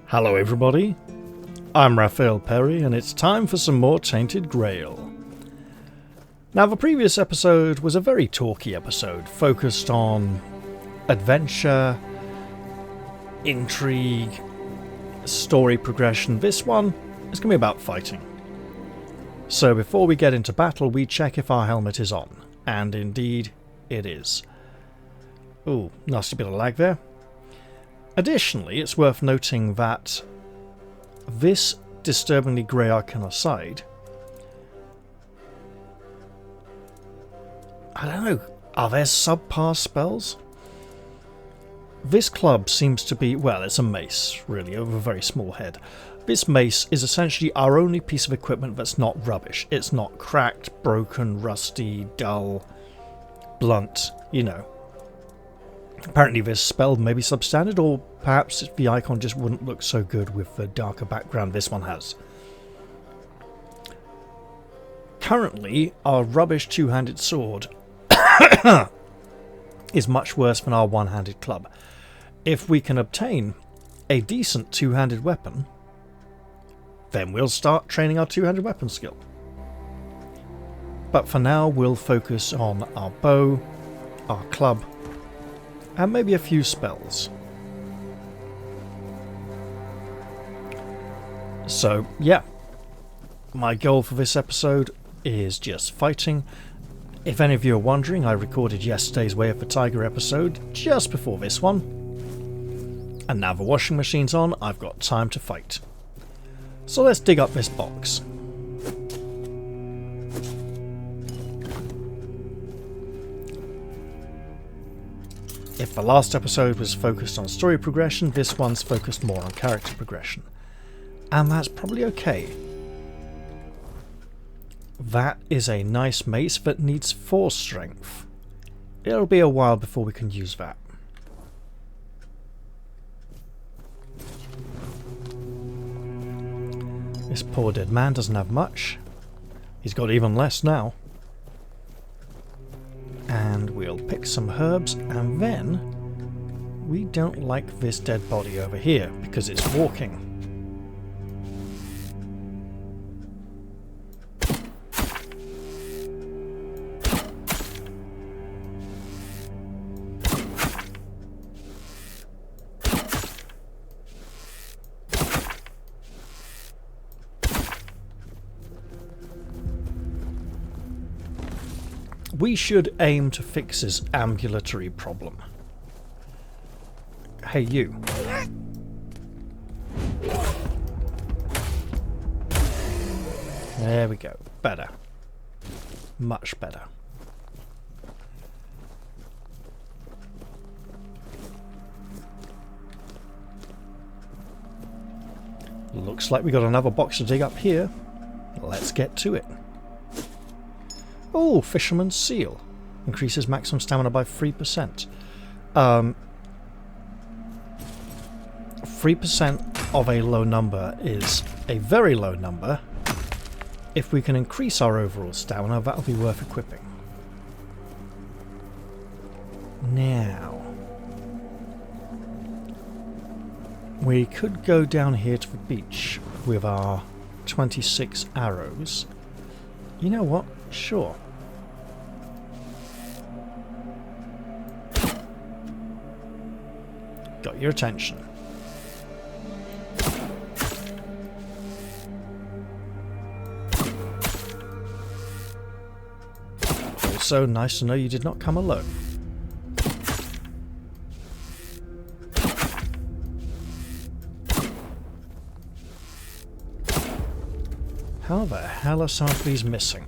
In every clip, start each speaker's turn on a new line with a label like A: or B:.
A: Hello everybody, I'm Raphael Perry and it's time for some more Tainted Grail. Now the previous episode was a very talky episode, focused on adventure, intrigue, story progression. This one is going to be about fighting. So before we get into battle, we check if our helmet is on, and indeed it is. Ooh, nasty bit of lag there. Additionally, it's worth noting that this disturbingly grey arcana side, I don't know, are there subpar spells? This club seems to be, well, it's a mace, really, over a very small head. This mace is essentially our only piece of equipment that's not rubbish. It's not cracked, broken, rusty, dull, blunt, you know. Apparently this spell may be substandard, or perhaps the icon just wouldn't look so good with the darker background this one has. Currently, our rubbish two-handed sword is much worse than our one-handed club. If we can obtain a decent two-handed weapon, then we'll start training our two-handed weapon skill. But for now, we'll focus on our bow, our club, and maybe a few spells. So, yeah. My goal for this episode is just fighting. If any of you are wondering, I recorded yesterday's Way of the Tiger episode just before this one. And now the washing machine's on, I've got time to fight. So let's dig up this box. If the last episode was focused on story progression, this one's focused more on character progression. And that's probably okay. That is a nice mace that needs 4 strength. It'll be a while before we can use that. This poor dead man doesn't have much. He's got even less now. And we'll pick some herbs, and then we don't like this dead body over here because it's walking. We should aim to fix his ambulatory problem. Hey, you. There we go. Better. Much better. Looks like we got another box to dig up here. Let's get to it. Oh, Fisherman's Seal. Increases maximum stamina by 3%. 3% of a low number is a very low number. If we can increase our overall stamina, that'll be worth equipping. Now, we could go down here to the beach with our 26 arrows. You know what? Sure. Got your attention. Also, nice to know you did not come alone. How the hell are some of these missing?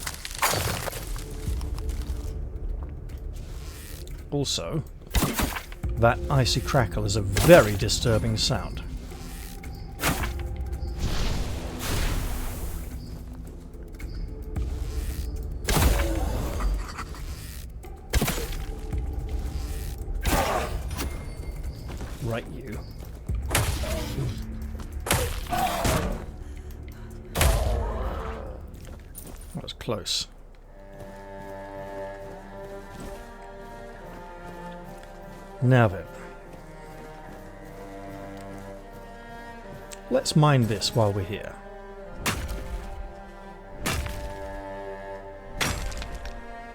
A: Also, that icy crackle is a very disturbing sound. Right, you. That was close. Now then. Let's mine this while we're here.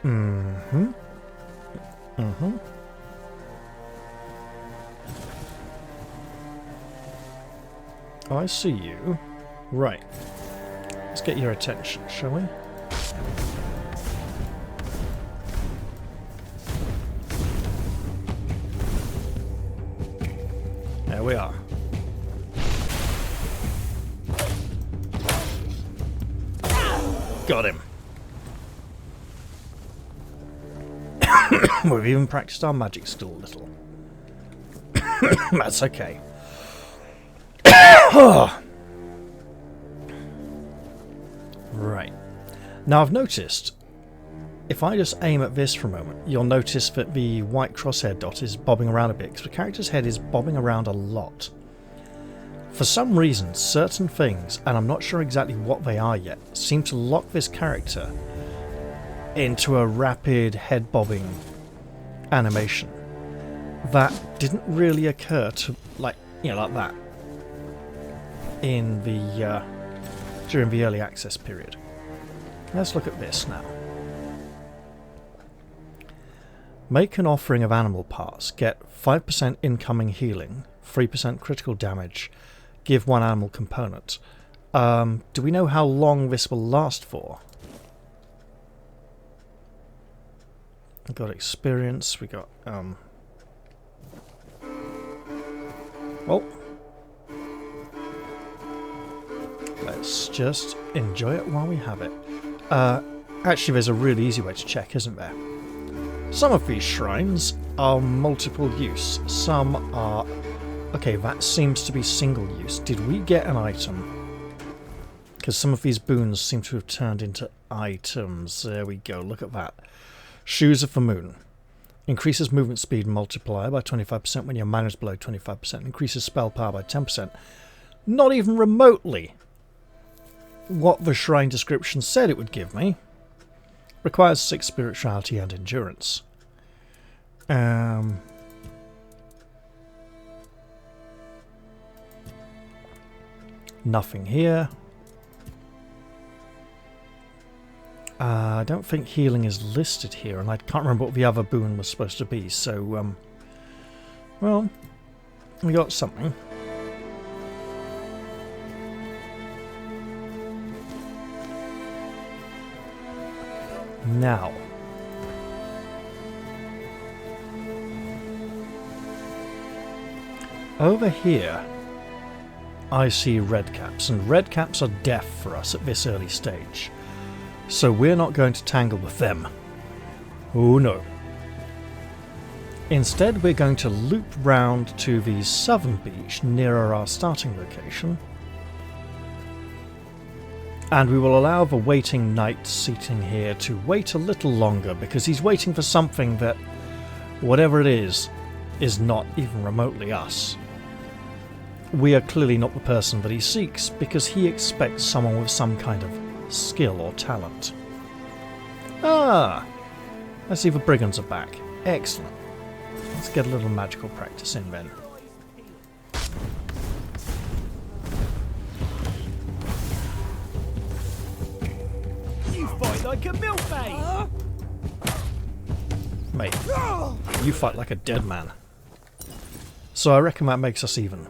A: Mm-hmm. Mm-hmm. Oh, I see you. Right. Let's get your attention, shall we? There we are. Got him. We've even practiced our magic skill a little. That's okay. Right. Now I've noticed, if I just aim at this for a moment, you'll notice that the white crosshair dot is bobbing around a bit, because the character's head is bobbing around a lot. For some reason, certain things, and I'm not sure exactly what they are yet, seem to lock this character into a rapid head bobbing animation that didn't really occur to, like, you know, like that in the during the early access period. Let's look at this now. Make an offering of animal parts, get 5% incoming healing, 3% critical damage, give one animal component. Do we know how long this will last for? We've got experience, we got well, let's just enjoy it while we have it. Actually, there's a really easy way to check, isn't there? Some of these shrines are multiple use. Some are... Okay, that seems to be single use. Did we get an item? Because some of these boons seem to have turned into items. There we go, look at that. Shoes of the Moon. Increases movement speed multiplier by 25% when your mana is below 25%. Increases spell power by 10%. Not even remotely what the shrine description said it would give me. Requires 6 spirituality and endurance. Nothing here. I don't think healing is listed here, and I can't remember what the other boon was supposed to be, so, well, we got something. Now, over here, I see red caps, and red caps are death for us at this early stage. So we're not going to tangle with them. Oh no. Instead, we're going to loop round to the southern beach nearer our starting location. And we will allow the waiting knight seating here to wait a little longer, because he's waiting for something that, whatever it is not even remotely us. We are clearly not the person that he seeks, because he expects someone with some kind of skill or talent. Ah! I see the brigands are back. Excellent. Let's get a little magical practice in then.
B: You fight like a milkmaid!
A: Mate, you fight like a dead man. So I reckon that makes us even.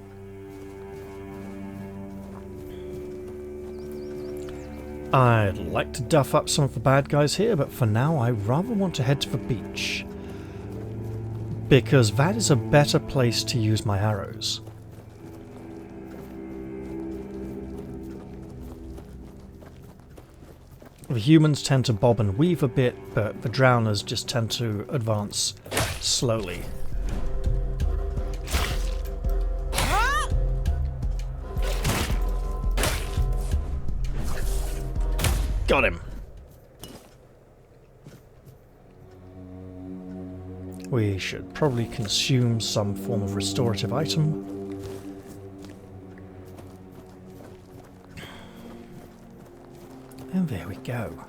A: I'd like to duff up some of the bad guys here, but for now I rather want to head to the beach. Because that is a better place to use my arrows. The humans tend to bob and weave a bit, but the drowners just tend to advance slowly. Got him! We should probably consume some form of restorative item. And there we go.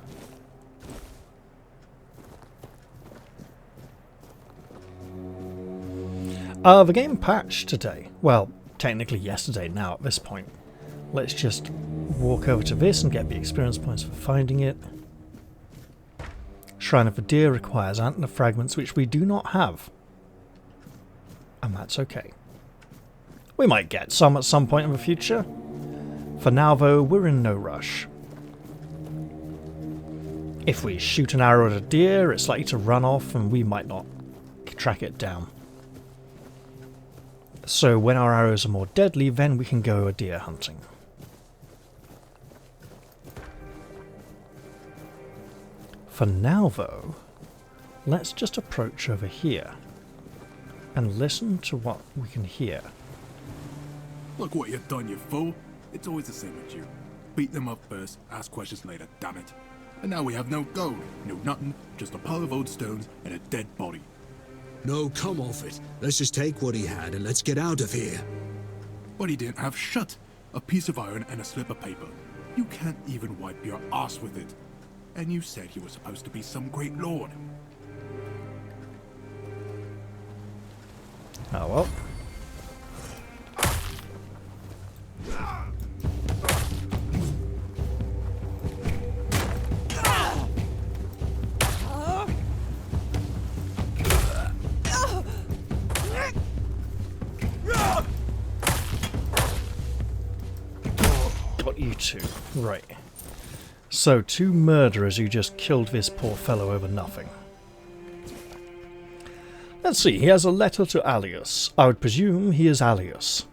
A: The game patched today. Well, technically yesterday now at this point. Let's just walk over to this and get the experience points for finding it. Shrine of the Deer requires antler fragments, which we do not have. And that's okay. We might get some at some point in the future. For now, though, we're in no rush. If we shoot an arrow at a deer, it's likely to run off and we might not track it down. So when our arrows are more deadly, then we can go a deer hunting. For now, though, let's just approach over here and listen to what we can hear.
C: Look what you've done, you fool. It's always the same with you. Beat them up first, ask questions later, damn it. And now we have no gold, no nothing, just a pile of old stones and a dead body.
D: No, come off it. Let's just take what he had and let's get out of here.
C: What he didn't have shut. A piece of iron and a slip of paper. You can't even wipe your ass with it. And you said he was supposed to be some great lord.
A: Oh well. Got you two. Right. So, two murderers who just killed this poor fellow over nothing. Let's see, he has a letter to Alius. I would presume he is Alius.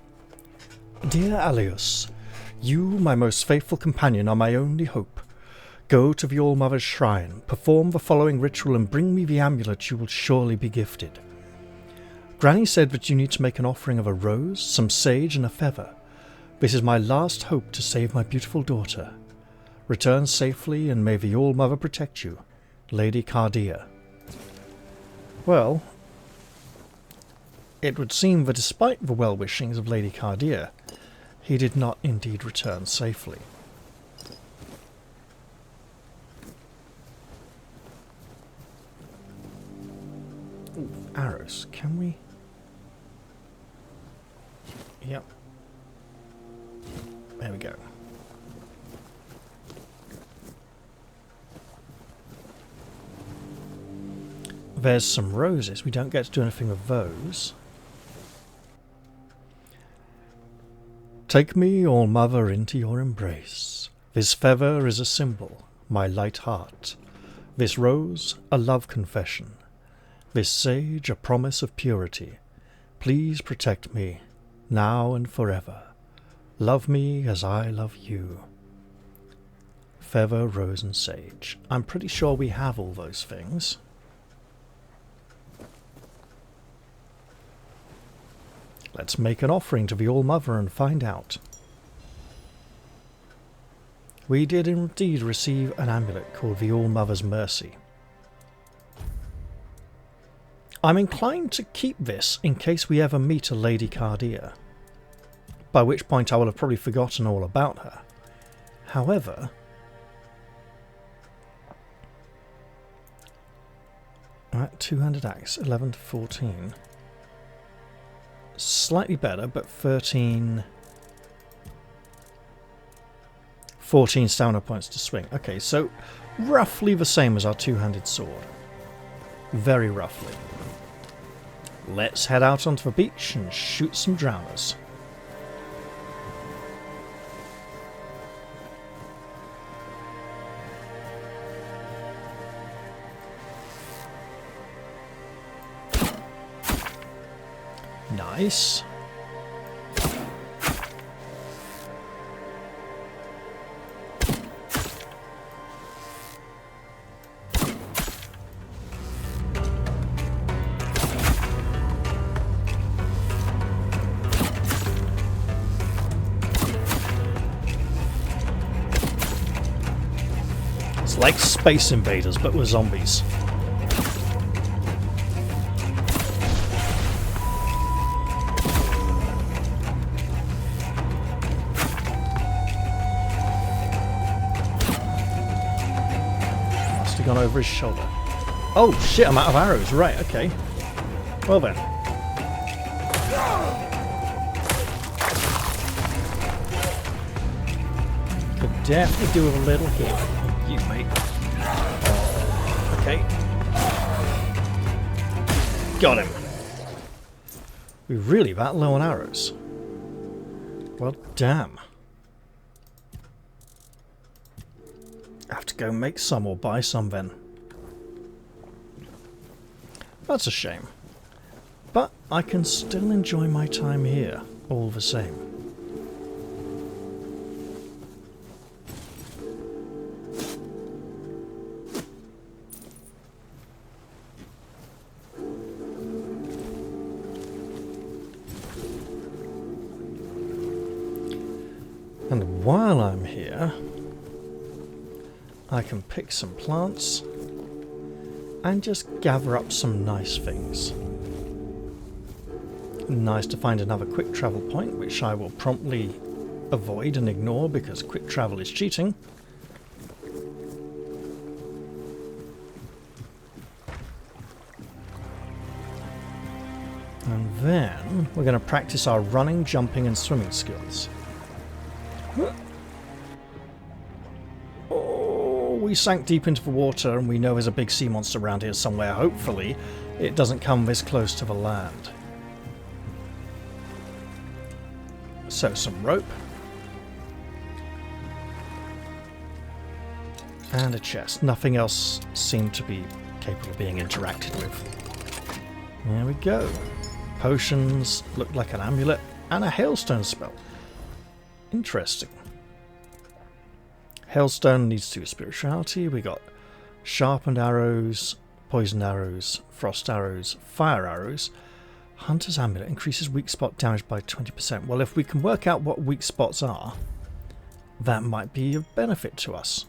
A: Dear Alius, you, my most faithful companion, are my only hope. Go to the All-Mother's shrine, perform the following ritual and bring me the amulet you will surely be gifted. Granny said that you need to make an offering of a rose, some sage and a feather. This is my last hope to save my beautiful daughter. Return safely and may the All-Mother protect you. Lady Cardia. Well, it would seem that despite the well-wishings of Lady Cardia, he did not indeed return safely. Ooh, arrows. Can we? Yep. There we go. There's some roses. We don't get to do anything with those. Take me, All-Mother, into your embrace. This feather is a symbol, my light heart. This rose, a love confession. This sage, a promise of purity. Please protect me, now and forever. Love me as I love you. Feather, rose, and sage. I'm pretty sure we have all those things. Let's make an offering to the All-Mother and find out. We did indeed receive an amulet called the All-Mother's Mercy. I'm inclined to keep this in case we ever meet a Lady Cardia, by which point I will have probably forgotten all about her. However, alright, two-handed axe, 11 to 14. Slightly better, but 14 stamina points to swing. Okay, so roughly the same as our two-handed sword. Very roughly. Let's head out onto the beach and shoot some drowners. Nice. It's like Space Invaders, but with zombies. Gone over his shoulder. Oh shit, I'm out of arrows. Right, okay. Well then. definitely do with a little hit. You, mate. Okay. Got him. We're really that low on arrows. Well, damn. I have to go make some or buy some then. That's a shame. But I can still enjoy my time here, all the same. And while I'm here, I can pick some plants and just gather up some nice things. Nice to find another quick travel point, which I will promptly avoid and ignore because quick travel is cheating. And then we're going to practice our running, jumping and swimming skills. Oh, we sank deep into the water and we know there's a big sea monster around here somewhere. Hopefully it doesn't come this close to the land. So some rope. And a chest. Nothing else seemed to be capable of being interacted with. There we go. Potions, looked like an amulet, and a hailstone spell. Interesting. Hailstone needs 2 spirituality. We got sharpened arrows, poisoned arrows, frost arrows, fire arrows. Hunter's amulet increases weak spot damage by 20%. Well, if we can work out what weak spots are, that might be of benefit to us.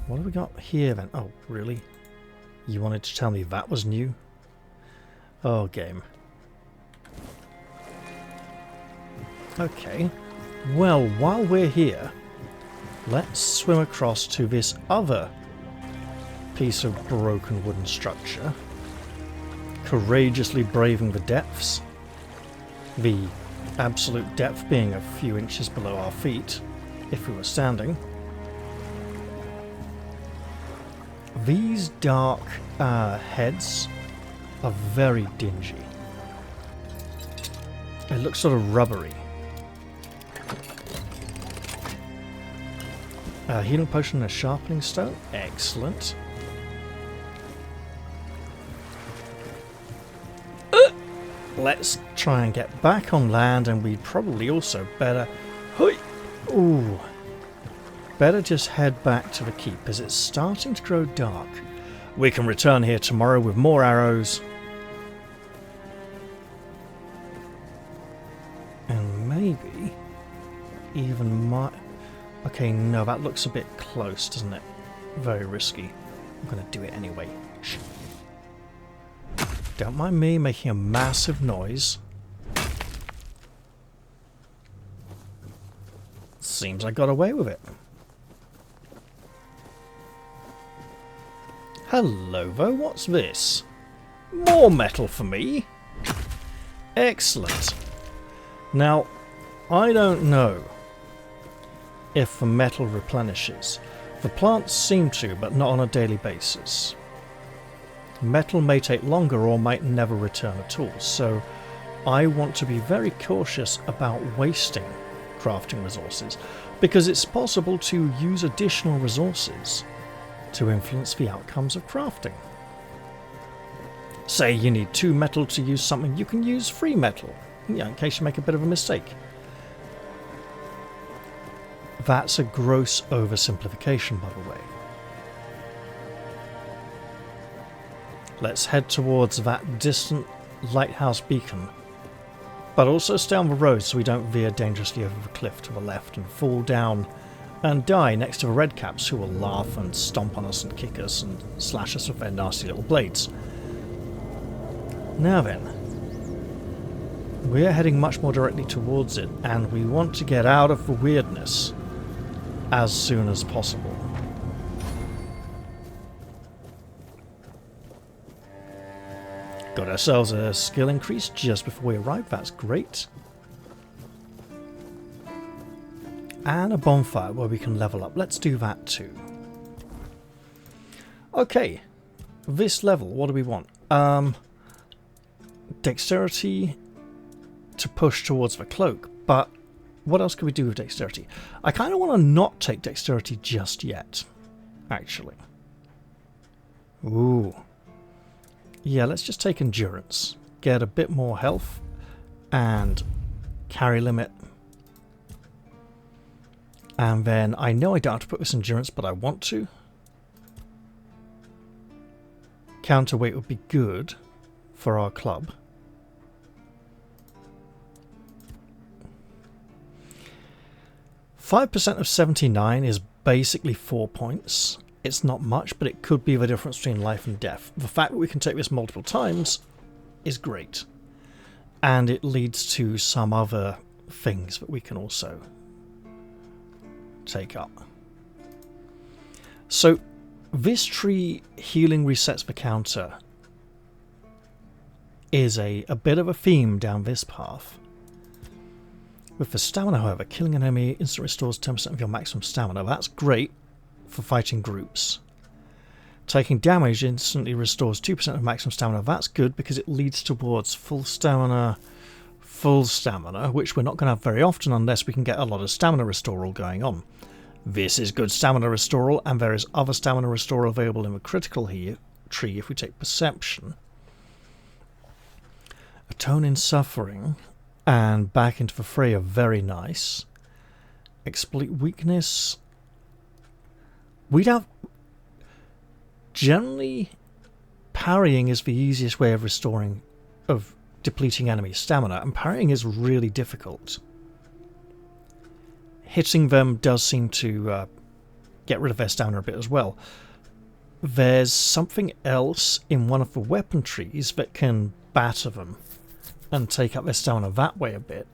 A: What have we got here then? Oh, really? You wanted to tell me that was new? Oh, game. Okay. Well, while we're here, let's swim across to this other piece of broken wooden structure. Courageously braving the depths. The absolute depth being a few inches below our feet, if we were standing. These dark heads are very dingy. It looks sort of rubbery. Healing potion and a sharpening stone. Excellent. Let's try and get back on land, and we'd probably also better... Ooh. Better just head back to the keep, as it's starting to grow dark. We can return here tomorrow with more arrows. And maybe even my... Okay, no, that looks a bit close, doesn't it? Very risky. I'm going to do it anyway. Shh. Don't mind me making a massive noise. Seems I got away with it. Hello, though. What's this? More metal for me. Excellent. Now, I don't know if the metal replenishes. The plants seem to, but not on a daily basis. Metal may take longer or might never return at all, so I want to be very cautious about wasting crafting resources, because it's possible to use additional resources to influence the outcomes of crafting. Say you need 2 metal to use something, you can use 3 metal, in case you make a bit of a mistake. That's a gross oversimplification, by the way. Let's head towards that distant lighthouse beacon, but also stay on the road so we don't veer dangerously over the cliff to the left and fall down and die next to the redcaps, who will laugh and stomp on us and kick us and slash us with their nasty little blades. Now then, we're heading much more directly towards it, and we want to get out of the weirdness as soon as possible. Got ourselves a skill increase just before we arrive, that's great. and a bonfire where we can level up. Let's do that too. Okay, this level, what do we want? Dexterity to push towards the cloak, but what else could we do with dexterity? I kind of want to not take dexterity just yet, actually. Ooh. Yeah, let's just take endurance. Get a bit more health and carry limit. And then I know I don't have to put this endurance, but I want to. Counterweight would be good for our club. %5 of 79 is basically 4 points. It's not much, but it could be the difference between life and death. The fact that we can take this multiple times is great. And it leads to some other things that we can also take up. So this tree healing resets the counter is a bit of a theme down this path. With the stamina, however, killing an enemy instantly restores 10% of your maximum stamina. That's great for fighting groups. Taking damage instantly restores 2% of maximum stamina. That's good because it leads towards full stamina, which we're not going to have very often unless we can get a lot of stamina restoral going on. This is good stamina restoral, and there is other stamina restoral available in the critical tree if we take perception. Atone in suffering and back into the fray are very nice. Exploit weakness. We'd have... Generally, parrying is the easiest way of depleting enemy stamina, and parrying is really difficult. Hitting them does seem to get rid of their stamina a bit as well. There's something else in one of the weapon trees that can batter them and take up their stamina that way a bit.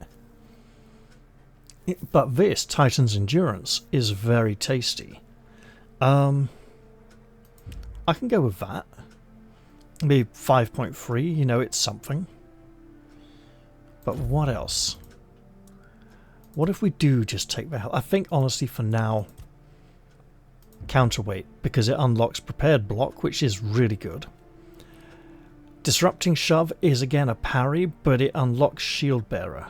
A: But this, Titan's Endurance, is very tasty. I can go with that. Maybe 5.3, you know, it's something. But what else? What if we do just take the health? I think, honestly, for now, counterweight, because it unlocks prepared block, which is really good. Disrupting shove is again a parry, but it unlocks shield bearer.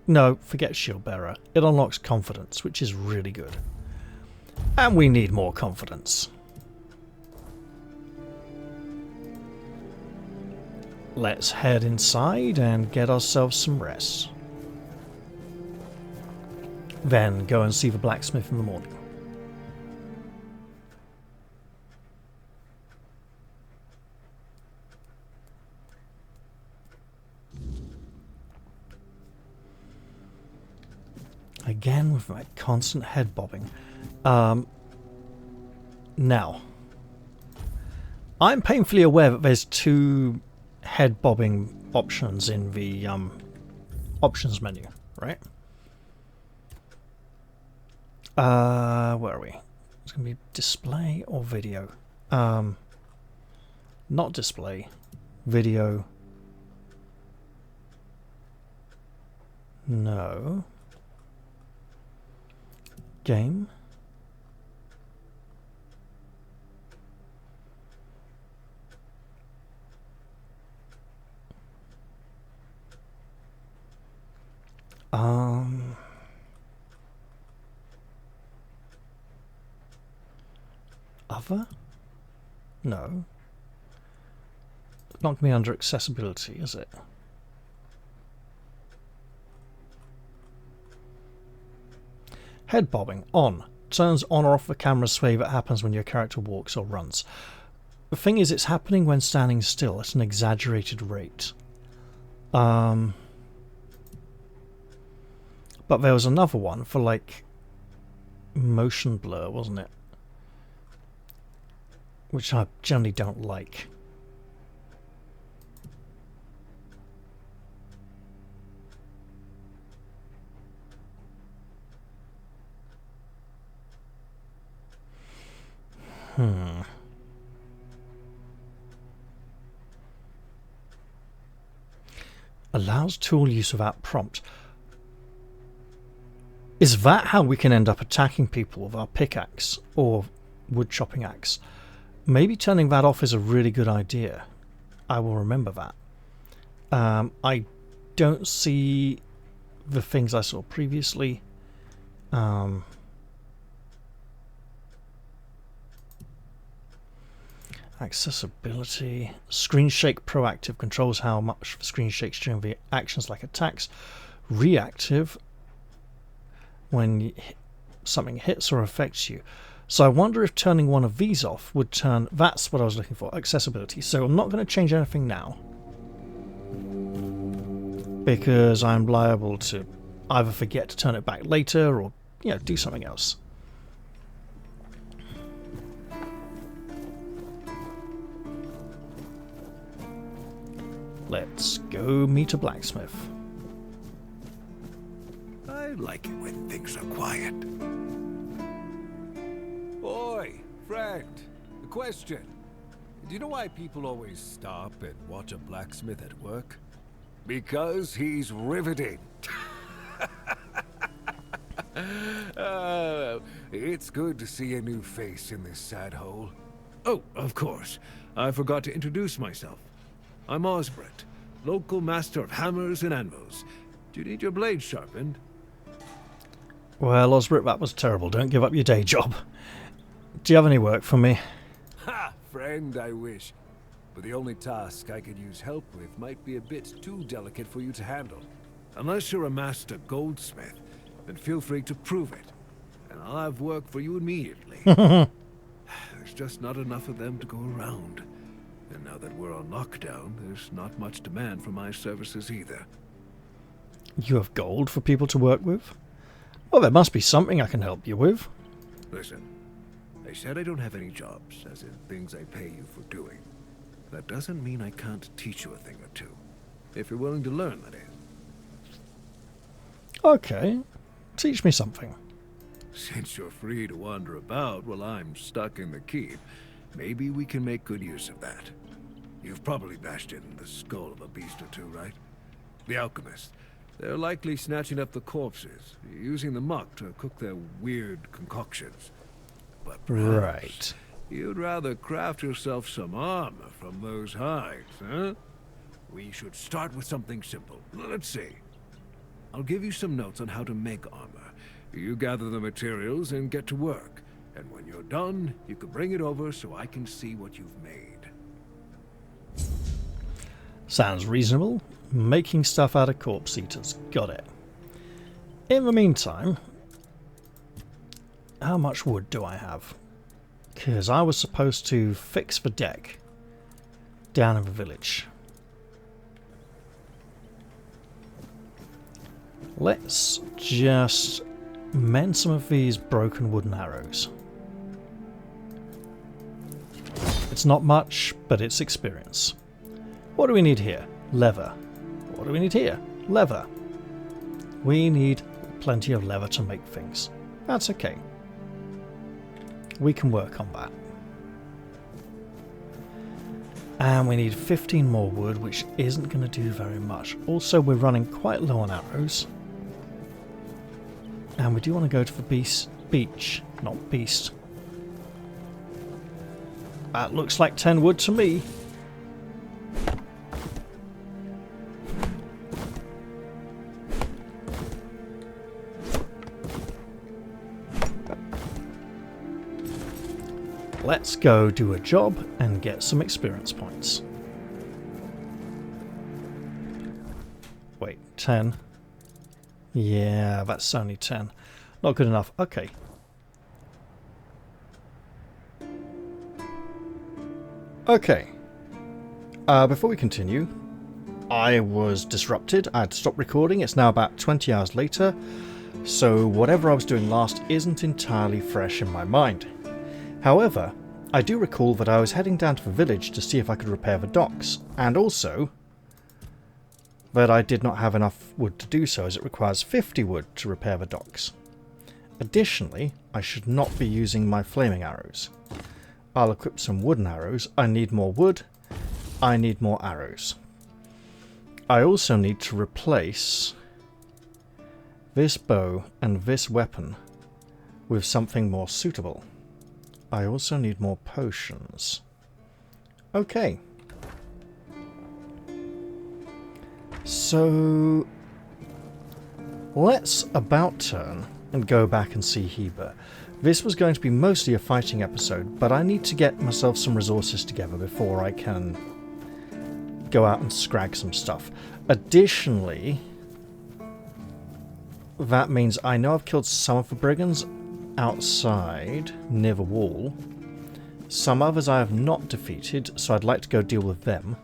A: No, forget shield bearer. It unlocks confidence, which is really good. And we need more confidence. Let's head inside and get ourselves some rest. Then go and see the blacksmith in the morning. Again with my constant head bobbing. Now, I'm painfully aware that there's 2 head bobbing options in the options menu, right? Where are we? It's going to be display or video. Not display. Video. No. Game. Other? No. It's not going to be under accessibility, is it? Head bobbing on. Turns on or off the camera sway that happens when your character walks or runs. The thing is, it's happening when standing still at an exaggerated rate. But there was another one for, like, motion blur, wasn't it? Which I generally don't like. Allows tool use without prompt. Is that how we can end up attacking people with our pickaxe or wood chopping axe? Maybe turning that off is a really good idea. I will remember that. I don't see the things I saw previously. Accessibility. Screen shake proactive controls how much the screen shakes during the actions like attacks. Reactive when something hits or affects you. So I wonder if turning one of these off would turn... That's what I was looking for, accessibility. So I'm not going to change anything now, because I'm liable to either forget to turn it back later or, you know, do something else. Let's go meet a blacksmith.
E: I like it when things are quiet. Boy, friend, a question. Do you know why people always stop and watch a blacksmith at work? Because he's riveting. It's good to see a new face in this sad hole.
F: Oh, of course. I forgot to introduce myself. I'm Osbert, local master of hammers and anvils. Do you need your blade sharpened?
A: Well, Osbert, that was terrible. Don't give up your day job. Do you have any work for me?
E: Ha! Friend, I wish. But the only task I could use help with might be a bit too delicate for you to handle.
F: Unless you're a master goldsmith, then feel free to prove it. And I'll have work for you immediately. There's just not enough of them to go around. And now that we're on lockdown, there's not much demand for my services either.
A: You have gold for people to work with? Well, there must be something I can help you with.
F: Listen, I said I don't have any jobs, as in things I pay you for doing. That doesn't mean I can't teach you a thing or two. If you're willing to learn, that is.
A: Okay, teach me something.
F: Since you're free to wander about while I'm stuck in the keep, maybe we can make good use of that. You've probably bashed in the skull of a beast or two, right? The alchemists. They're likely snatching up the corpses, using the muck to cook their weird concoctions. But perhaps you'd rather craft yourself some armor from those hides, huh? We should start with something simple. Let's see. I'll give you some notes on how to make armor. You gather the materials and get to work. And when you're done, you can bring it over so I can see what you've made.
A: Sounds reasonable. Making stuff out of corpse eaters. Got it. In the meantime, how much wood do I have? Because I was supposed to fix the deck down in the village. Let's just mend some of these broken wooden arrows. It's not much, but it's experience. What do we need here? Leather. What do we need here? Leather. We need plenty of leather to make things. That's okay. We can work on that. And we need 15 more wood, which isn't going to do very much. Also, we're running quite low on arrows. And we do want to go to the beach, not beast. That looks like 10 wood to me. Let's go do a job and get some experience points. Wait, 10. Yeah, that's only 10. Not good enough. Okay. Okay. Before we continue, I was disrupted. I had to stop recording. It's now about 20 hours later, so whatever I was doing last isn't entirely fresh in my mind. However, I do recall that I was heading down to the village to see if I could repair the docks, and also that I did not have enough wood to do so, as it requires 50 wood to repair the docks. Additionally, I should not be using my flaming arrows. I'll equip some wooden arrows. I need more wood. I need more arrows. I also need to replace this bow and this weapon with something more suitable. I also need more potions. Okay. So let's about turn and go back and see Heber. This was going to be mostly a fighting episode, but I need to get myself some resources together before I can go out and scrag some stuff. Additionally, that means I know I've killed some of the brigands outside, near the wall. Some others I have not defeated, so I'd like to go deal with them.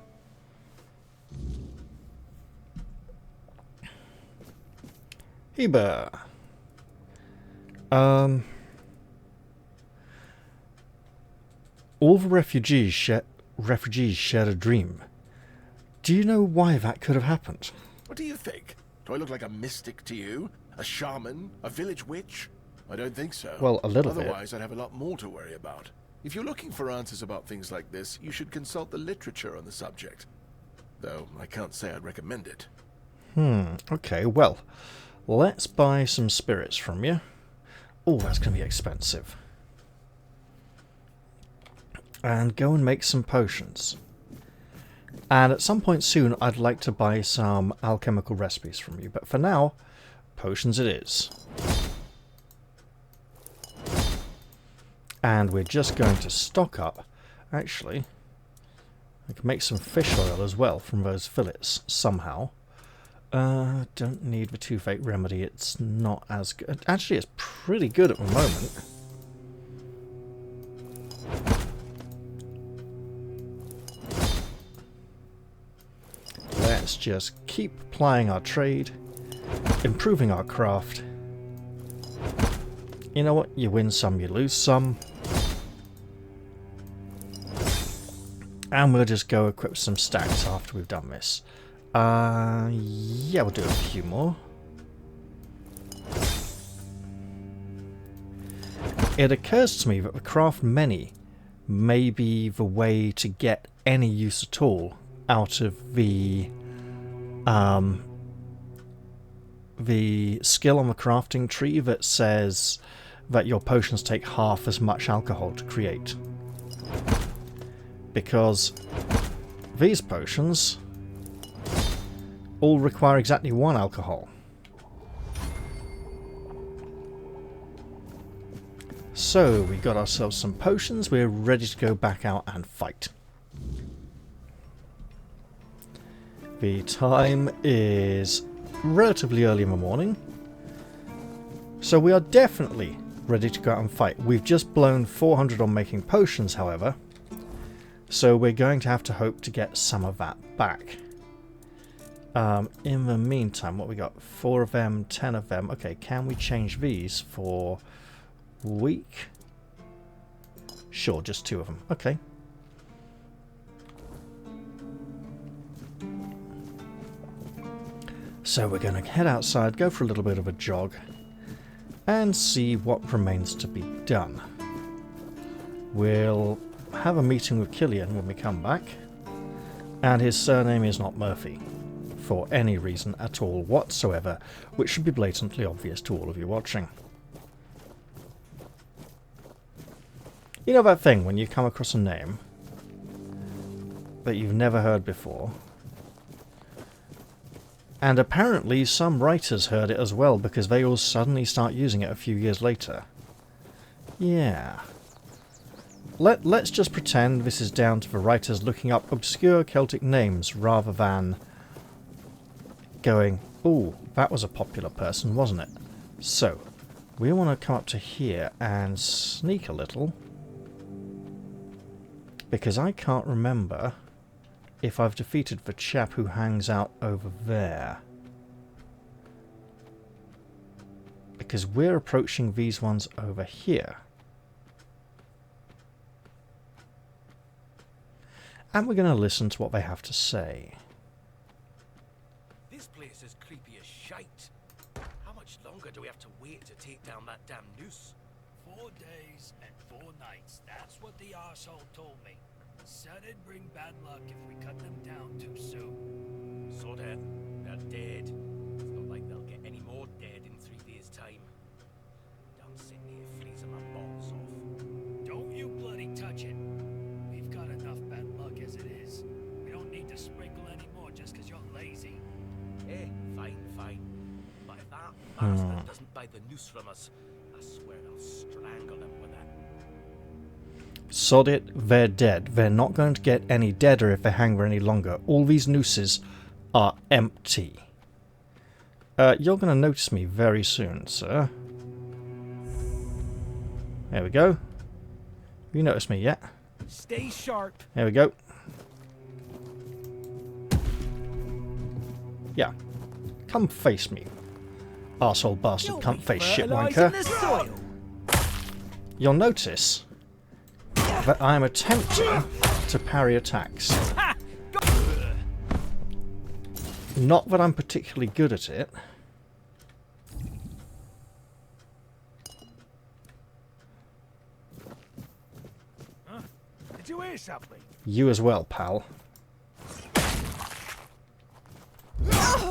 A: Heber. All the refugees shared a dream. Do you know why that could have happened?
G: What do you think? Do I look like a mystic to you? A shaman? A village witch? I don't think so.
A: Well, a little bit.
G: Otherwise, I'd have a lot more to worry about. If you're looking for answers about things like this, you should consult the literature on the subject. Though, I can't say I'd recommend it.
A: Okay, well, let's buy some spirits from you. Oh, that's going to be expensive. And go and make some potions. And at some point soon, I'd like to buy some alchemical recipes from you. But for now, potions it is. And we're just going to stock up. Actually, I can make some fish oil as well from those fillets somehow. Don't need the toothache remedy. It's not as good. Actually, it's pretty good at the moment. Let's just keep plying our trade, improving our craft. You know what? You win some, you lose some. And we'll just go equip some stacks after we've done this. Yeah, we'll do a few more. It occurs to me that the craft many may be the way to get any use at all out of the skill on the crafting tree that says that your potions take half as much alcohol to create. Because these potions all require exactly 1 alcohol. So we got ourselves some potions, we're ready to go back out and fight. The time is relatively early in the morning, so we are definitely ready to go out and fight. We've just blown 400 on making potions, however, so we're going to have to hope to get some of that back. In the meantime, what we got? 4 of them, 10 of them. Okay, can we change these for weak? Sure, just 2 of them. Okay. So we're going to head outside, go for a little bit of a jog, and see what remains to be done. We'll have a meeting with Killian when we come back, and his surname is not Murphy, for any reason at all whatsoever, which should be blatantly obvious to all of you watching. You know that thing when you come across a name that you've never heard before? And apparently some writers heard it as well, because they all suddenly start using it a few years later. Yeah. Let's just pretend this is down to the writers looking up obscure Celtic names rather than going, ooh, that was a popular person, wasn't it? So, we want to come up to here and sneak a little, because I can't remember if I've defeated the chap who hangs out over there. Because we're approaching these ones over here. And we're going to listen to what they have to say.
B: This place is creepy as shite. How much longer do we have to wait to take down that damn noose?
H: 4 days and 4 nights. That's what the arsehole told me. Said it'd bring bad luck if we cut them down too soon.
B: So then, they're dead. It's not like they'll get any more dead in bastard doesn't buy the noose from us, I swear I'll strangle him with it.
A: Sod it, they're dead. They're not going to get any deader if they hang for any longer. All these nooses are empty. You're going to notice me very soon, sir. There we go. Have you noticed me yet?
H: Stay sharp.
A: There we go. Yeah. Come face me. Arsehole bastard cunt face shit wanker. You'll notice that I am attempting to parry attacks. Not that I'm particularly good at it.
H: Did you hear something?
A: You as well, pal.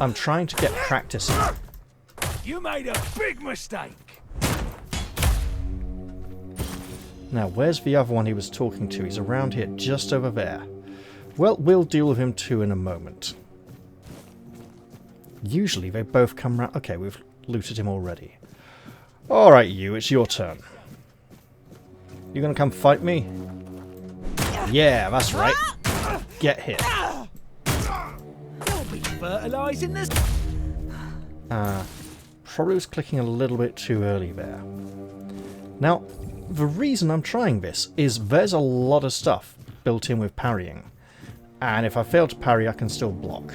A: I'm trying to get practice in.
H: You made a big mistake.
A: Now, where's the other one he was talking to? He's around here, just over there. Well, we'll deal with him too in a moment. Usually they both come round. Okay, we've looted him already. Alright, you, it's your turn. You gonna come fight me? Yeah, that's right. Get hit.
H: You'll be fertilizing this.
A: Probably was clicking a little bit too early there. Now, the reason I'm trying this is there's a lot of stuff built in with parrying. And if I fail to parry, I can still block.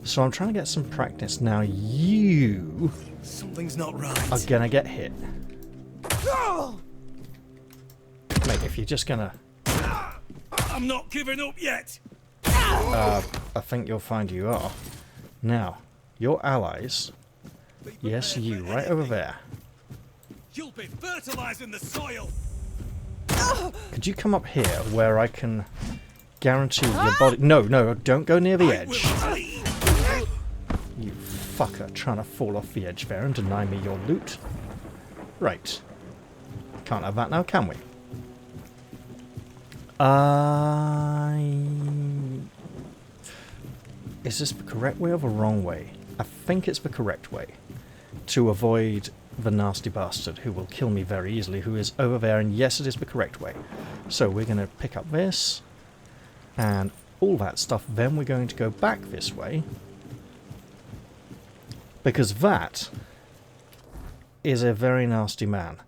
A: So I'm trying to get some practice. Now you
B: Something's not right.
A: are gonna get hit. Mate, if you're just gonna...
B: I'm not giving up yet.
A: I think you'll find you are. Now, your allies... Yes, you, right over there.
B: You'll be fertilizing the soil.
A: Could you come up here where I can guarantee your body... No, no, don't go near the edge. You fucker, trying to fall off the edge there and deny me your loot. Right. Can't have that now, can we? Is this the correct way or the wrong way? I think it's the correct way. To avoid the nasty bastard who will kill me very easily, who is over there, and yes, it is the correct way. So we're going to pick up this and all that stuff, then we're going to go back this way, because that is a very nasty man.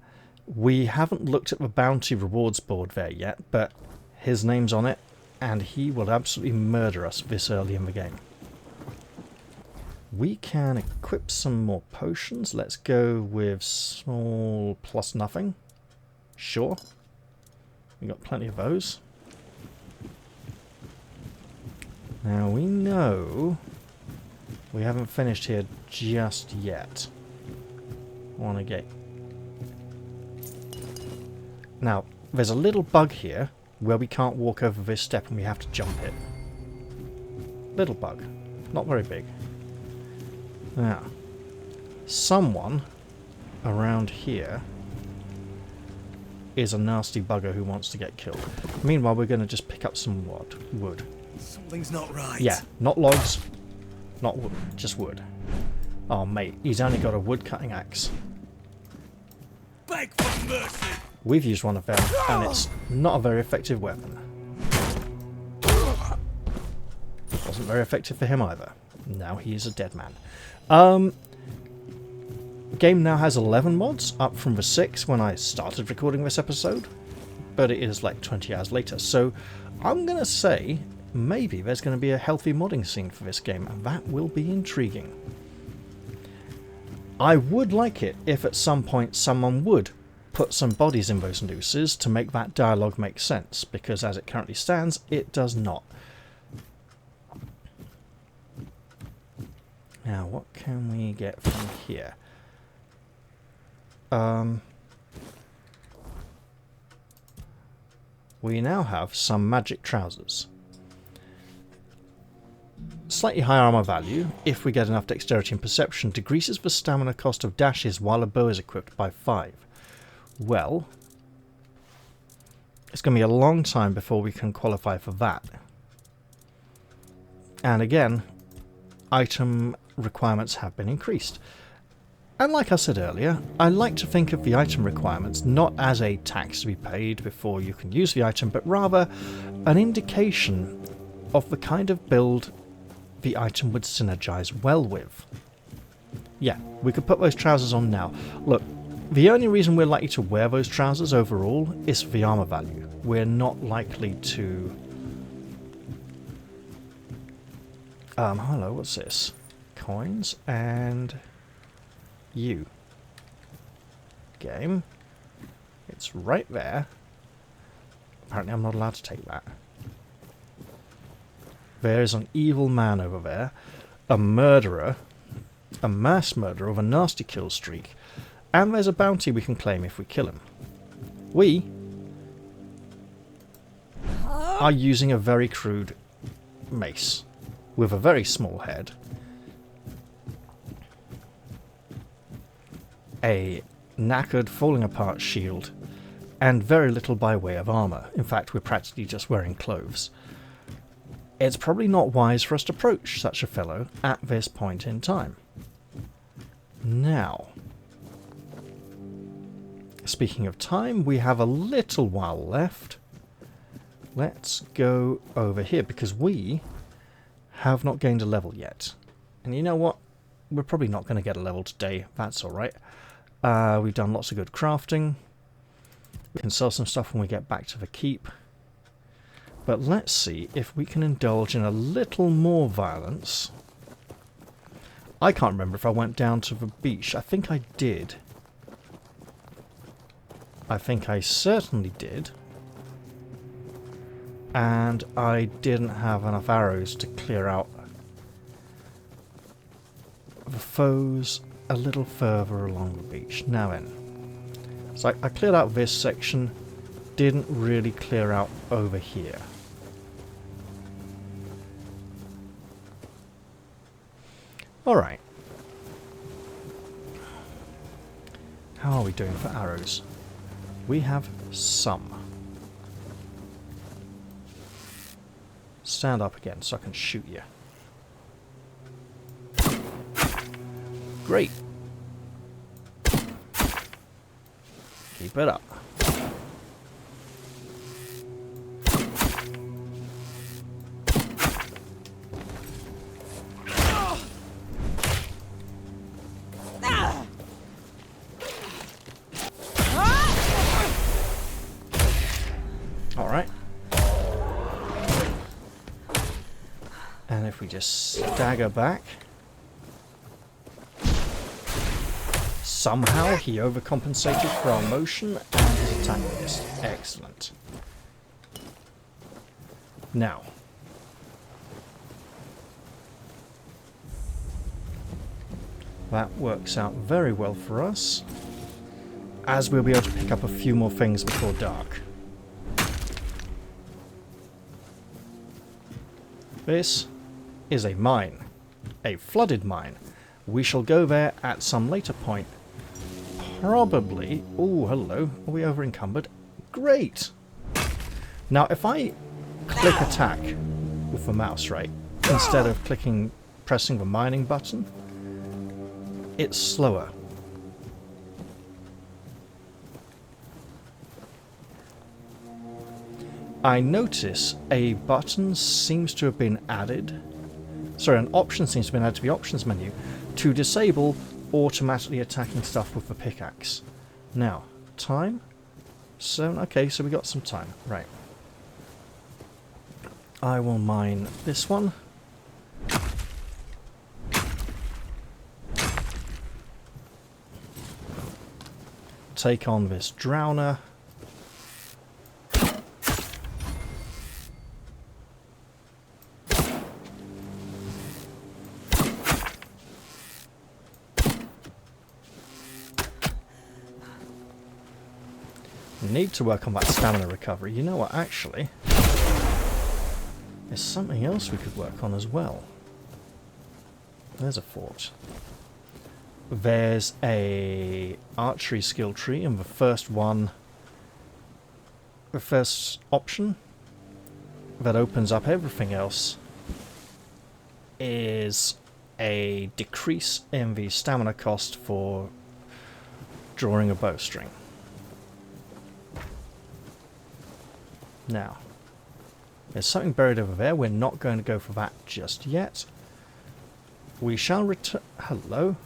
A: We haven't looked at the bounty rewards board there yet, but his name's on it, and he will absolutely murder us this early in the game. We can equip some more potions. Let's go with small plus nothing. Sure. We got plenty of those. Now we know we haven't finished here just yet. I want to get... Now, there's a little bug here where we can't walk over this step and we have to jump it. Little bug. Not very big. Now, someone around here is a nasty bugger who wants to get killed. Meanwhile, we're going to just pick up some wood.
B: Something's not right.
A: Yeah, not logs, not wood, just wood. Oh, mate, he's only got a wood cutting axe.
B: Beg for mercy.
A: We've used one of them, and it's not a very effective weapon. Wasn't very effective for him either. Now he is a dead man. The game now has 11 mods, up from the 6 when I started recording this episode, but it is like 20 hours later, so I'm going to say maybe there's going to be a healthy modding scene for this game, and that will be intriguing. I would like it if at some point someone would put some bodies in those nooses to make that dialogue make sense, because as it currently stands, it does not. Now, what can we get from here? We now have some magic trousers. Slightly higher armor value, if we get enough dexterity and perception, decreases the stamina cost of dashes while a bow is equipped by 5. Well, it's going to be a long time before we can qualify for that. And again, item requirements have been increased. And like I said earlier, I like to think of the item requirements not as a tax to be paid before you can use the item, but rather an indication of the kind of build the item would synergize well with. Yeah, we could put those trousers on now. Look, the only reason we're likely to wear those trousers overall is for the armor value. We're not likely to... hello, what's this? Coins and... you. Game. It's right there. Apparently I'm not allowed to take that. There is an evil man over there. A murderer. A mass murderer of a nasty kill streak. And there's a bounty we can claim if we kill him. We are using a very crude mace. With a very small head. A knackered, falling apart shield, and very little by way of armour. In fact, we're practically just wearing clothes. It's probably not wise for us to approach such a fellow at this point in time. Now, speaking of time, we have a little while left. Let's go over here, because we have not gained a level yet. And you know what? We're probably not going to get a level today. That's alright. We've done lots of good crafting. We can sell some stuff when we get back to the keep. But let's see if we can indulge in a little more violence. I can't remember if I went down to the beach. I think I did. I think I certainly did. And I didn't have enough arrows to clear out the foes a little further along the beach. Now then. So I cleared out this section, didn't really clear out over here. Alright. How are we doing for arrows? We have some. Stand up again so I can shoot you. Great. Keep it up. Alright. And if we just stagger back. Somehow he overcompensated for our motion and his attack missed. Excellent. Now. That works out very well for us, as we'll be able to pick up a few more things before dark. This is a mine. A flooded mine. We shall go there at some later point. Probably... oh, hello. Are we over encumbered? Great! Now, if I click attack with the mouse, right, instead of pressing the mining button, it's slower. I notice a button seems to have been added. Sorry, an option seems to have been added to the options menu to disable automatically attacking stuff with the pickaxe. Now, time? Okay, so we got some time. Right. I will mine this one. Take on this drowner. Need to work on that stamina recovery. You know what, actually, there's something else we could work on as well. There's a fort. There's a archery skill tree, and the first option that opens up everything else is a decrease in the stamina cost for drawing a bowstring. Now, there's something buried over there. We're not going to go for that just yet. We shall return... Hello?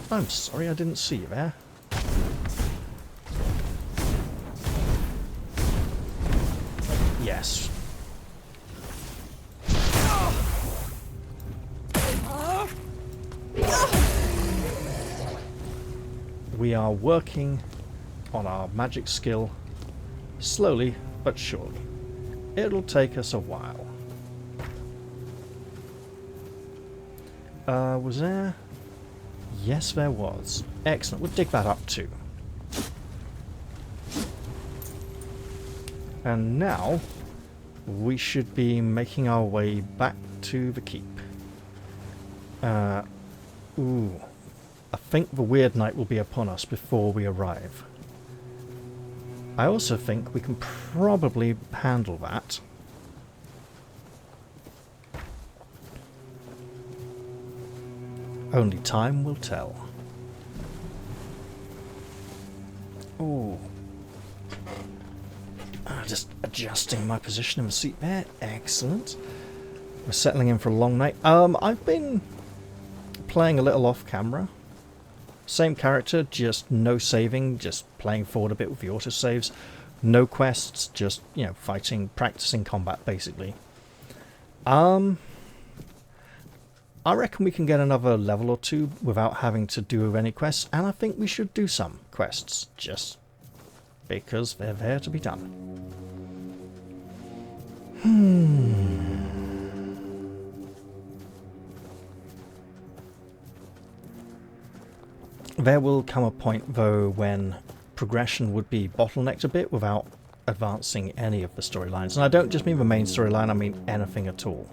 A: I'm sorry, I didn't see you there. Yes. We are working on our magic skill slowly but surely. It'll take us a while. Was there? Yes, there was. Excellent. We'll dig that up too. And now we should be making our way back to the keep. Ooh. I think the weird night will be upon us before we arrive. I also think we can probably handle that. Only time will tell. Ooh. Just adjusting my position in the seat there. Excellent. We're settling in for a long night. I've been playing a little off camera. Same character, just no saving, just playing forward a bit with the autosaves. No quests, just, you know, fighting, practicing combat, basically. I reckon we can get another level or two without having to do any quests, and I think we should do some quests, just because they're there to be done. There will come a point, though, when progression would be bottlenecked a bit without advancing any of the storylines. And I don't just mean the main storyline, I mean anything at all.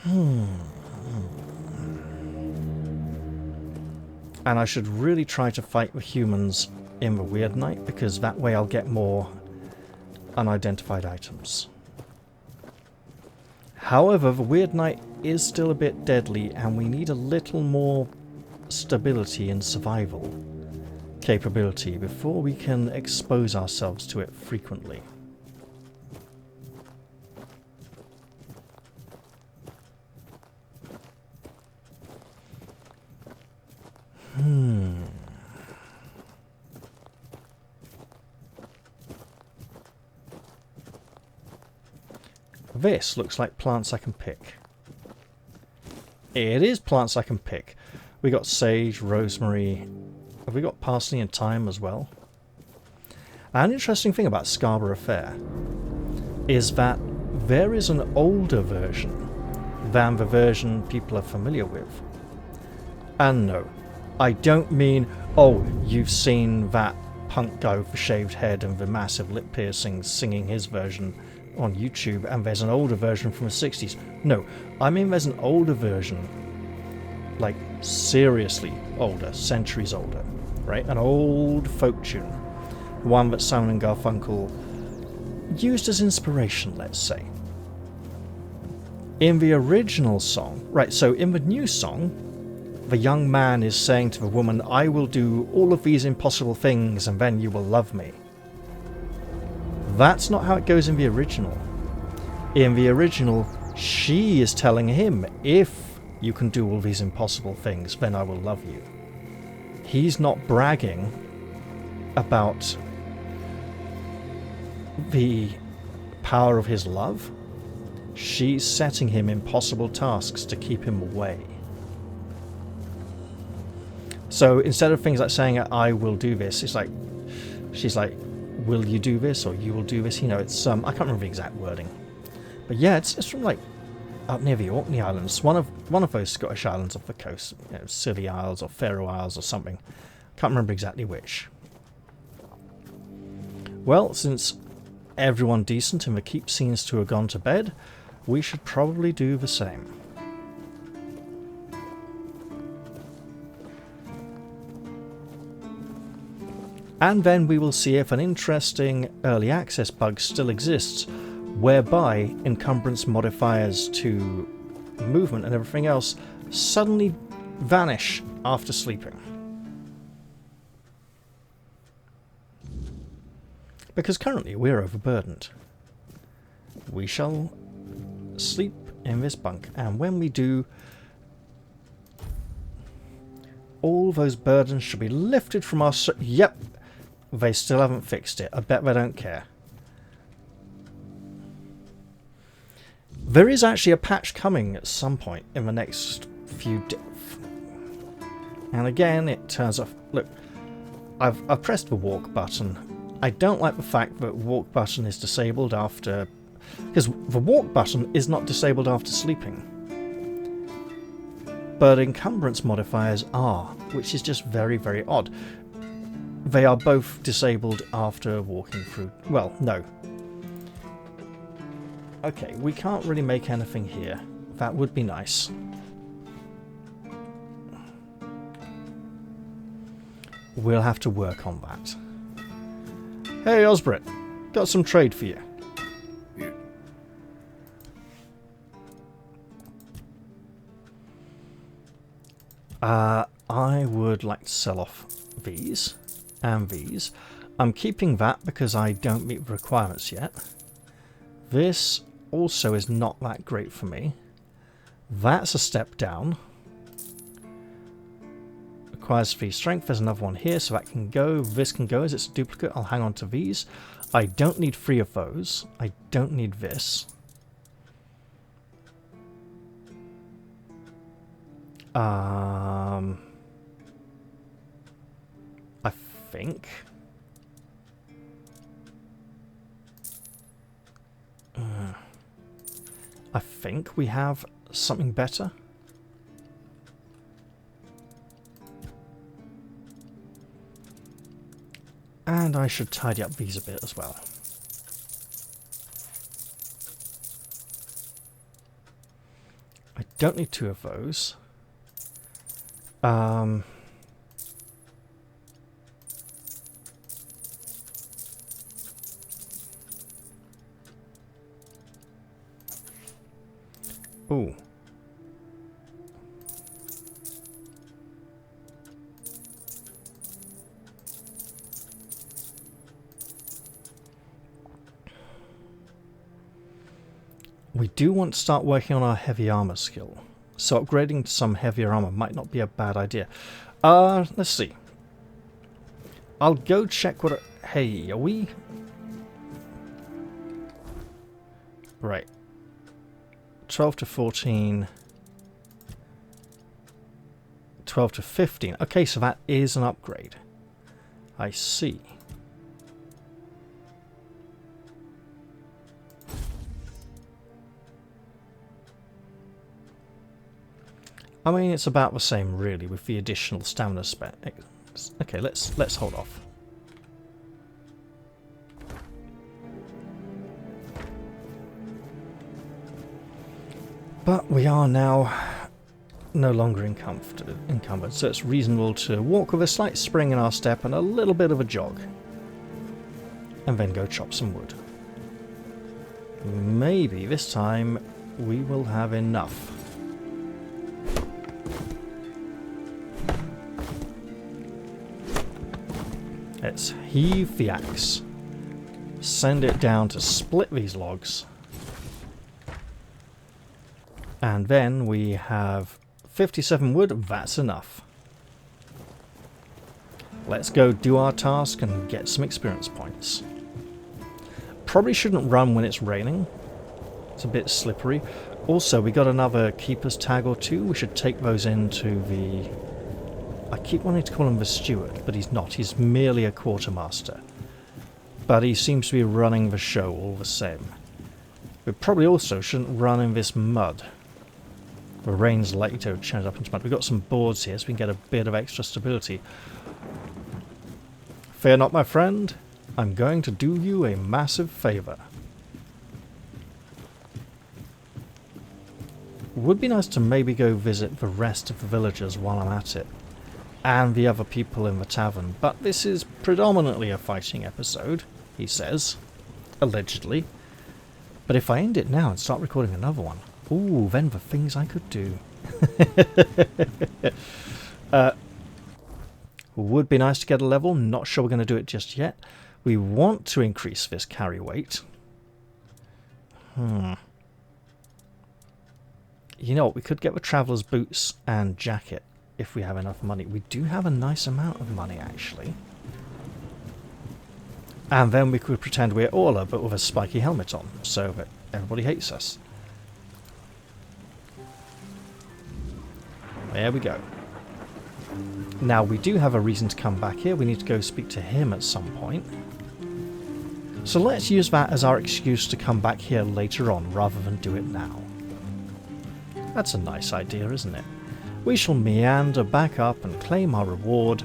A: And I should really try to fight the humans in the Weird Night, because that way I'll get more unidentified items. However, the Weird Night is still a bit deadly, and we need a little more stability and survival capability before we can expose ourselves to it frequently. This looks like plants I can pick. It is plants I can pick. We got sage, rosemary. Have we got parsley and thyme as well? An interesting thing about Scarborough Fair is that there is an older version than the version people are familiar with. And no, I don't mean, oh, you've seen that punk guy with the shaved head and the massive lip piercings singing his version on YouTube, and there's an older version from the 60s. No, I mean there's an older version, like seriously older, centuries older, right? An old folk tune, one that Simon and Garfunkel used as inspiration, let's say. In the original song, right, so in the new song, the young man is saying to the woman, I will do all of these impossible things and then you will love me. That's not how it goes in the original. In the original, she is telling him, if you can do all these impossible things, then I will love you. He's not bragging about the power of his love. She's setting him impossible tasks to keep him away. So instead of things like saying, I will do this, it's like, she's like, will you do this, or you will do this, you know, it's, I can't remember the exact wording. But yeah, it's from like, up near the Orkney Islands, one of those Scottish islands off the coast, you know, Scilly Isles or Faroe Isles or something. Can't remember exactly which. Well, since everyone decent in the keep seems to have gone to bed, we should probably do the same. And then we will see if an interesting early access bug still exists, whereby encumbrance modifiers to movement and everything else suddenly vanish after sleeping. Because currently we're overburdened. We shall sleep in this bunk, and when we do, all those burdens should be lifted from our... Yep, they still haven't fixed it. I bet they don't care. There is actually a patch coming at some point in the next few days. And again, it turns off... Look, I've pressed the walk button. I don't like the fact that walk button is disabled after... Because the walk button is not disabled after sleeping. But encumbrance modifiers are, which is just very, very odd. They are both disabled after walking through... Well, no. Okay, we can't really make anything here. That would be nice. We'll have to work on that. Hey, Osbrit. Got some trade for you. I would like to sell off these and these. I'm keeping that because I don't meet the requirements yet. This also is not that great for me. That's a step down. Requires 3 strength. There's another one here, so that can go. This can go as it's a duplicate. I'll hang on to these. I don't need 3 of those. I don't need this. I think. I think we have something better. And I should tidy up these a bit as well. I don't need 2 of those. Ooh. We do want to start working on our heavy armor skill. So upgrading to some heavier armor might not be a bad idea. Let's see. I'll go check what... Hey, are we... Right. 12 to 14. 12 to 15. Okay, so that is an upgrade. I see. I mean, it's about the same, really, with the additional stamina spec. Okay, let's hold off. But we are now no longer encumbered, so it's reasonable to walk with a slight spring in our step and a little bit of a jog. And then go chop some wood. Maybe this time we will have enough. Let's heave the axe. Send it down to split these logs. And then we have 57 wood. That's enough. Let's go do our task and get some experience points. Probably shouldn't run when it's raining. It's a bit slippery. Also, we got another keeper's tag or 2. We should take those into the... I keep wanting to call him the steward, but he's not. He's merely a quartermaster. But he seems to be running the show all the same. We probably also shouldn't run in this mud. The rain's likely to change up into mud. We've got some boards here so we can get a bit of extra stability. Fear not, my friend. I'm going to do you a massive favour. Would be nice to maybe go visit the rest of the villagers while I'm at it. And the other people in the tavern. But this is predominantly a fighting episode, he says. Allegedly. But if I end it now and start recording another one, Ooh, then the things I could do. Would be nice to get a level. Not sure we're going to do it just yet. We want to increase this carry weight. You know what? We could get the traveller's boots and jacket if we have enough money. We do have a nice amount of money, actually. And then we could pretend we're Orla, but with a spiky helmet on, so that everybody hates us. There we go. Now, we do have a reason to come back here. We need to go speak to him at some point. So let's use that as our excuse to come back here later on, rather than do it now. That's a nice idea, isn't it? We shall meander back up and claim our reward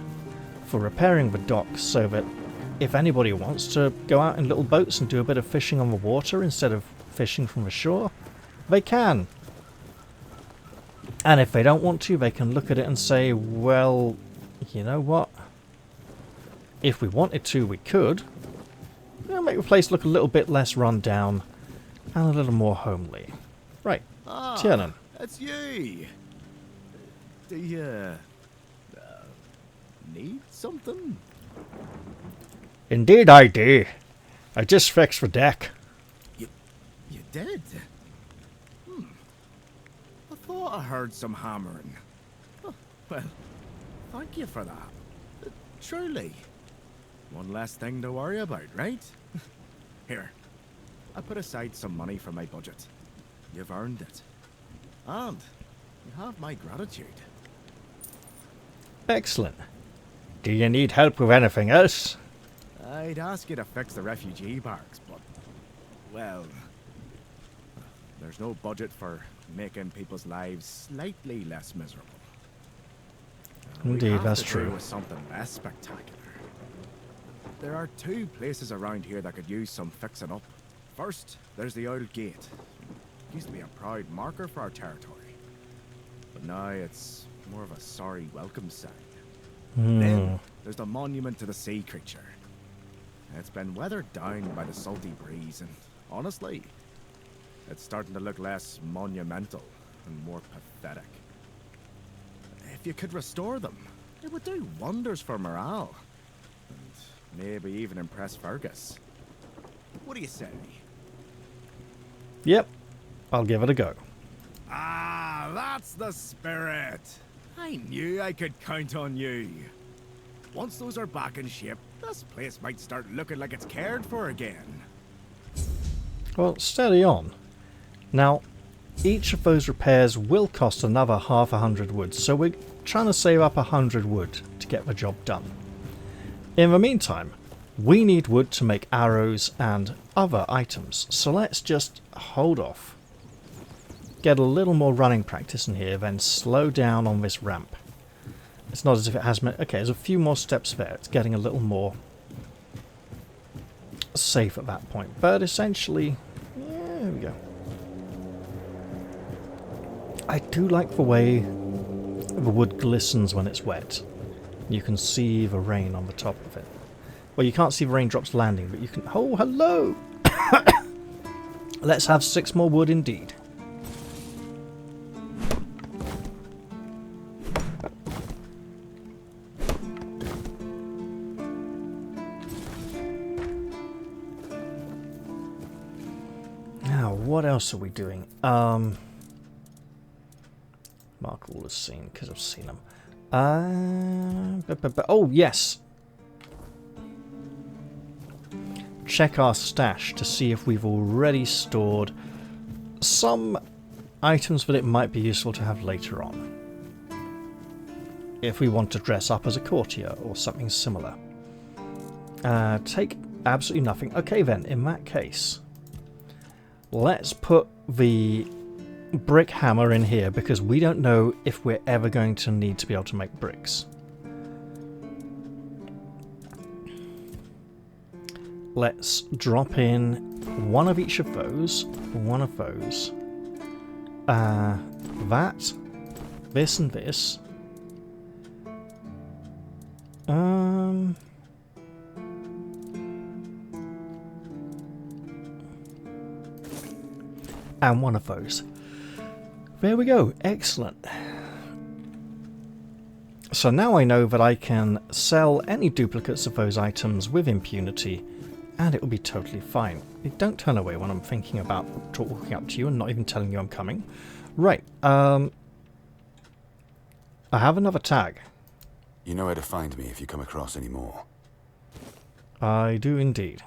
A: for repairing the docks, so that if anybody wants to go out in little boats and do a bit of fishing on the water instead of fishing from the shore, they can. And if they don't want to, they can look at it and say, well, you know what? If we wanted to, we could. Make the place look a little bit less run down and a little more homely. Right, Tiernan.
I: That's you. Do you need something?
A: Indeed I do. I just fixed the deck.
I: You did? I thought I heard some hammering. Oh, well, thank you for that. Truly. One less thing to worry about, right? Here, I put aside some money for my budget. You've earned it. And you have my gratitude.
A: Excellent. Do you need help with anything else?
I: I'd ask you to fix the refugee barracks, but, well, there's no budget for making people's lives slightly less miserable.
A: Indeed, that's true.
I: With something less spectacular. There are two places around here that could use some fixing up. First, there's the old gate. It used to be a proud marker for our territory, but now it's more of a sorry welcome sign. Then there's the monument to the sea creature. It's been weathered down by the salty breeze, and honestly, it's starting to look less monumental and more pathetic. If you could restore them, it would do wonders for morale. And maybe even impress Fergus. What do you say?
A: Yep, I'll give it a go.
I: Ah, that's the spirit. I knew I could count on you. Once those are back in shape, this place might start looking like it's cared for again.
A: Well, steady on. Now, each of those repairs will cost another 100 wood, so we're trying to save up 100 wood to get the job done. In the meantime, we need wood to make arrows and other items, so let's just hold off. Get a little more running practice in here, then slow down on this ramp. It's not as if it has... Okay, there's a few more steps there. It's getting a little more safe at that point. But essentially... Yeah, there we go. I do like the way the wood glistens when it's wet. You can see the rain on the top of it. Well, you can't see the raindrops landing, but you can... Oh, hello! Let's have 6 more wood indeed. What else are we doing? Mark all the scene because I've seen them. Oh yes. Check our stash to see if we've already stored some items that it might be useful to have later on. If we want to dress up as a courtier or something similar. Take absolutely nothing. Okay then, in that case. Let's put the brick hammer in here because we don't know if we're ever going to need to be able to make bricks. Let's drop in one of each of those, that, this and this. And one of those. There we go. Excellent. So now I know that I can sell any duplicates of those items with impunity, and it will be totally fine. Don't turn away when I'm thinking about walking up to you and not even telling you I'm coming. Right, I have another tag.
J: You know where to find me if you come across any more.
A: I do indeed.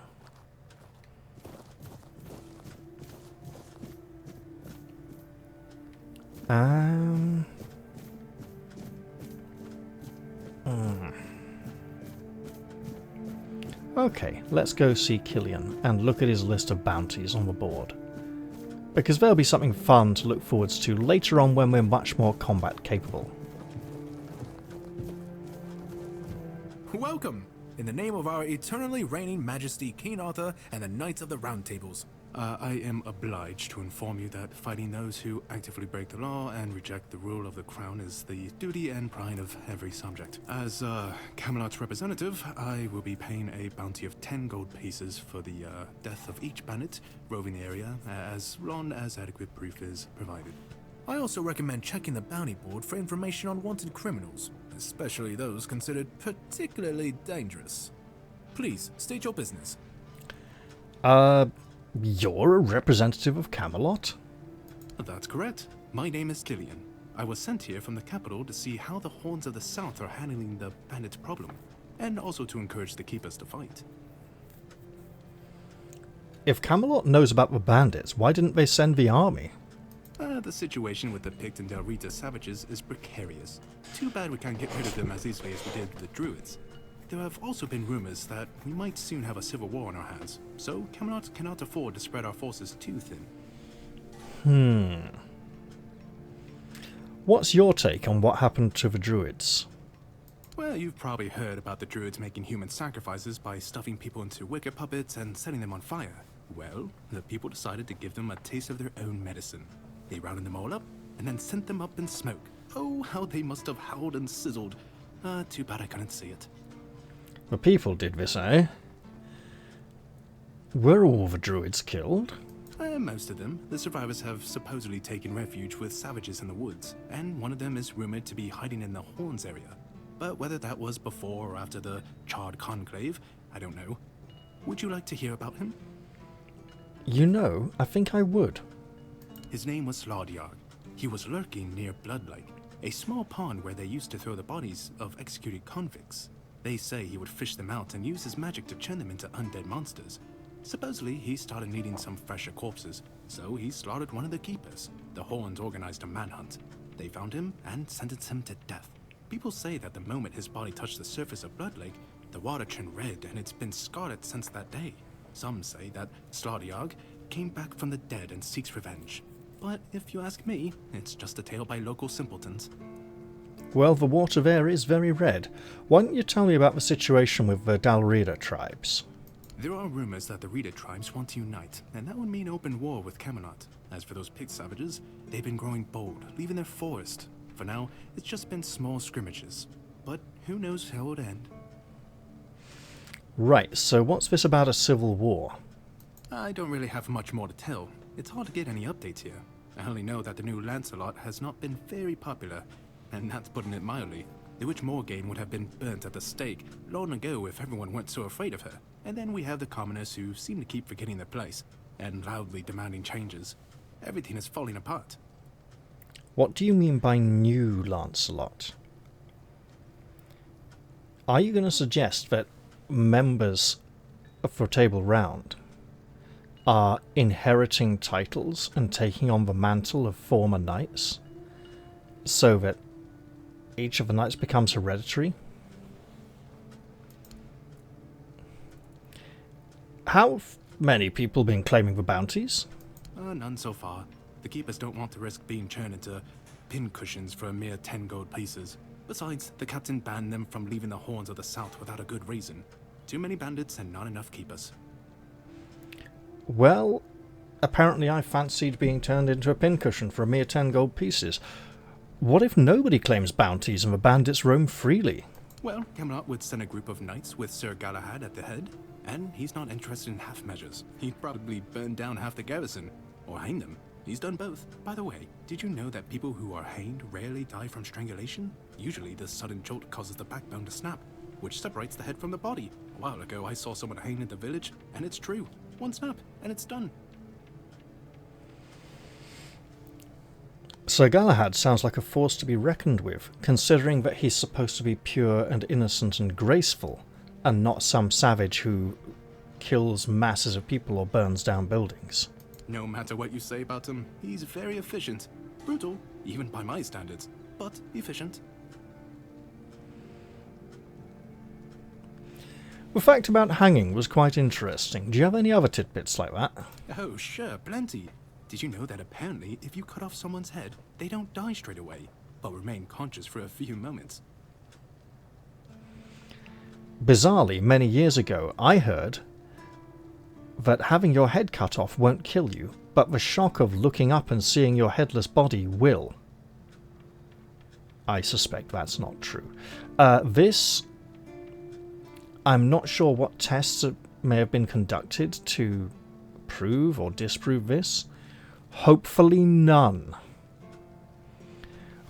A: Okay, let's go see Killian and look at his list of bounties on the board. Because there'll be something fun to look forwards to later on when we're much more combat capable.
C: Welcome! In the name of our eternally reigning Majesty King Arthur and the Knights of the Round Tables, I am obliged to inform you that fighting those who actively break the law and reject the rule of the crown is the duty and pride of every subject. As Camelot's representative, I will be paying a bounty of 10 gold pieces for the death of each bandit roving the area, as long as adequate proof is provided. I also recommend checking the bounty board for information on wanted criminals, especially those considered particularly dangerous. Please, state your business.
A: You're a representative of Camelot?
C: That's correct. My name is Killian. I was sent here from the capital to see how the Horns of the South are handling the bandit problem, and also to encourage the keepers to fight.
A: If Camelot knows about the bandits, why didn't they send the army?
C: The situation with the Pict and Del Rita savages is precarious. Too bad we can't get rid of them as easily as we did with the Druids. There have also been rumors that we might soon have a civil war on our hands, so Camelot cannot afford to spread our forces too thin.
A: What's your take on what happened to the Druids?
C: Well, you've probably heard about the Druids making human sacrifices by stuffing people into wicker puppets and setting them on fire. Well, the people decided to give them a taste of their own medicine. They rounded them all up and then sent them up in smoke. Oh, how they must have howled and sizzled. Too bad I couldn't see it.
A: The people did this, eh? Were all the Druids killed?
C: Most of them. The survivors have supposedly taken refuge with savages in the woods, and one of them is rumored to be hiding in the Horns area. But whether that was before or after the Charred Conclave, I don't know. Would you like to hear about him?
A: You know, I think I would.
C: His name was Slaudyard. He was lurking near Blood Lake, a small pond where they used to throw the bodies of executed convicts. They say he would fish them out and use his magic to turn them into undead monsters. Supposedly, he started needing some fresher corpses, so he slaughtered one of the keepers. The Horns organized a manhunt. They found him and sentenced him to death. People say that the moment his body touched the surface of Blood Lake, the water turned red and it's been scarred since that day. Some say that Slaudyard came back from the dead and seeks revenge. But if you ask me, it's just a tale by local simpletons.
A: Well, the water there is very red. Why don't you tell me about the situation with the Dalrida tribes?
C: There are rumors that the Rita tribes want to unite, and that would mean open war with Camelot. As for those Pict savages, they've been growing bold, leaving their forest. For now, it's just been small scrimmages. But who knows how it would end.
A: Right, so what's this about a civil war?
C: I don't really have much more to tell. It's hard to get any updates here. I only know that the new Lancelot has not been very popular, and that's putting it mildly. The Witch Morgane would have been burnt at the stake long ago if everyone weren't so afraid of her. And then we have the commoners who seem to keep forgetting their place, and loudly demanding changes. Everything is falling apart.
A: What do you mean by new Lancelot? Are you going to suggest that members for Table Round are inheriting titles and taking on the mantle of former knights, so that each of the knights becomes hereditary? How many people been claiming the bounties?
C: None so far. The keepers don't want to risk being turned into pincushions for a mere 10 gold pieces. Besides, the captain banned them from leaving the Horns of the South without a good reason. Too many bandits and not enough keepers.
A: Well, apparently I fancied being turned into a pincushion for a mere 10 gold pieces. What if nobody claims bounties and the bandits roam freely?
C: Well, Camelot would send a group of knights with Sir Galahad at the head, and he's not interested in half measures. He'd probably burn down half the garrison, or hang them. He's done both. By the way, did you know that people who are hanged rarely die from strangulation? Usually the sudden jolt causes the backbone to snap, which separates the head from the body. A while ago I saw someone hanged in the village, and it's true. One snap, and it's done.
A: Sir Galahad sounds like a force to be reckoned with, considering that he's supposed to be pure and innocent and graceful, and not some savage who kills masses of people or burns down buildings.
C: No matter what you say about him, he's very efficient. Brutal, even by my standards, but efficient.
A: The fact about hanging was quite interesting. Do you have any other tidbits like that?
C: Oh, sure, plenty. Did you know that apparently if you cut off someone's head, they don't die straight away, but remain conscious for a few moments?
A: Bizarrely, many years ago, I heard that having your head cut off won't kill you, but the shock of looking up and seeing your headless body will. I suspect that's not true. I'm not sure what tests may have been conducted to prove or disprove this. Hopefully none.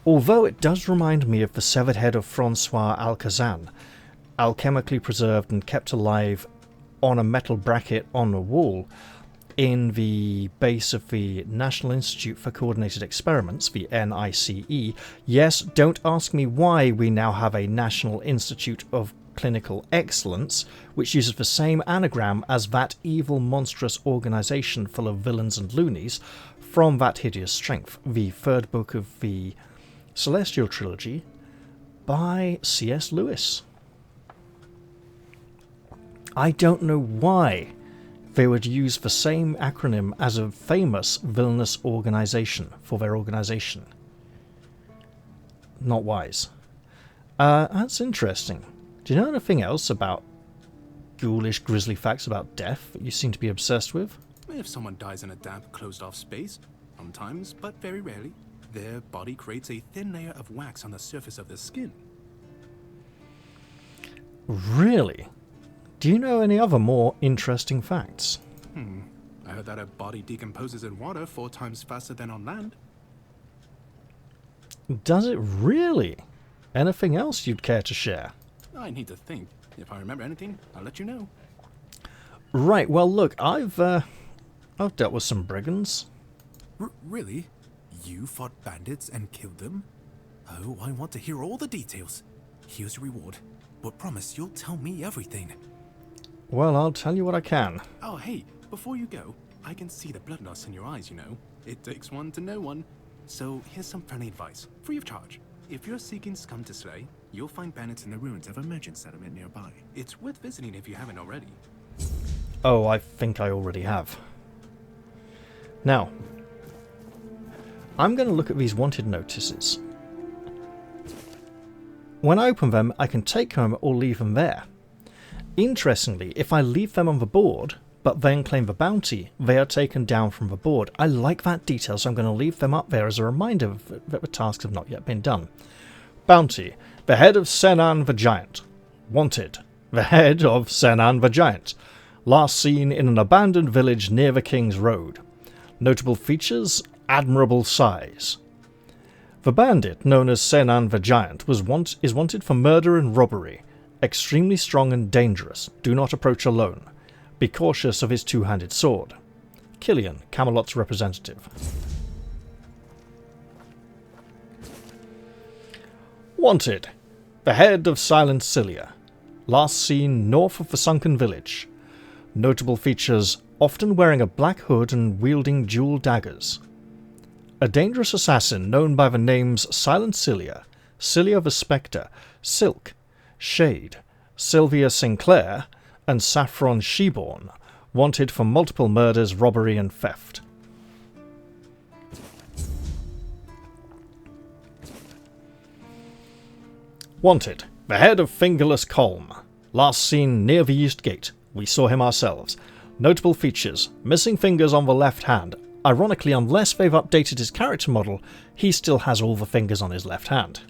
A: Although it does remind me of the severed head of Francois Alcazan, alchemically preserved and kept alive on a metal bracket on a wall in the base of the National Institute for Coordinated Experiments, the NICE. Yes, don't ask me why we now have a National Institute of Clinical Excellence, which uses the same anagram as that evil, monstrous organisation full of villains and loonies from that hideous strength, the third book of the Celestial Trilogy by C.S. Lewis. I don't know why they would use the same acronym as a famous villainous organisation for their organisation. Not wise. That's interesting. Do you know anything else about ghoulish, grisly facts about death that you seem to be obsessed with?
C: If someone dies in a damp, closed-off space, sometimes, but very rarely, their body creates a thin layer of wax on the surface of the skin.
A: Really? Do you know any other more interesting facts?
C: I heard that a body decomposes in water 4 times faster than on land.
A: Does it really? Anything else you'd care to share?
C: I need to think. If I remember anything, I'll let you know.
A: Right, well look, I've dealt with some brigands.
C: Really? You fought bandits and killed them? Oh, I want to hear all the details. Here's your reward, but promise you'll tell me everything.
A: Well, I'll tell you what I can.
C: Oh, hey, before you go, I can see the bloodlust in your eyes, you know. It takes one to know one. So here's some friendly advice, free of charge. If you're seeking scum to slay, you'll find bandits in the ruins of a merchant settlement nearby. It's worth visiting if you haven't already.
A: Oh, I think I already have. Now, I'm going to look at these wanted notices. When I open them, I can take them or leave them there. Interestingly, if I leave them on the board, but then claim the bounty, they are taken down from the board. I like that detail, so I'm going to leave them up there as a reminder that the tasks have not yet been done. Bounty. The head of Senan the Giant. Wanted. The head of Senan the Giant. Last seen in an abandoned village near the King's Road. Notable features: admirable size. The bandit, known as Senan the Giant, is wanted for murder and robbery. Extremely strong and dangerous. Do not approach alone. Be cautious of his two-handed sword. Killian, Camelot's representative. Wanted. The head of Silent Cilia. Last seen north of the sunken village. Notable features: often wearing a black hood and wielding dual daggers. A dangerous assassin known by the names Silent Cilia, Cilia the Spectre, Silk, Shade, Sylvia Sinclair, and Saffron Sheborn, wanted for multiple murders, robbery, and theft. Wanted. The head of Fingerless Colm. Last seen near the East Gate. We saw him ourselves. Notable features: missing fingers on the left hand. Ironically, unless they've updated his character model, he still has all the fingers on his left hand.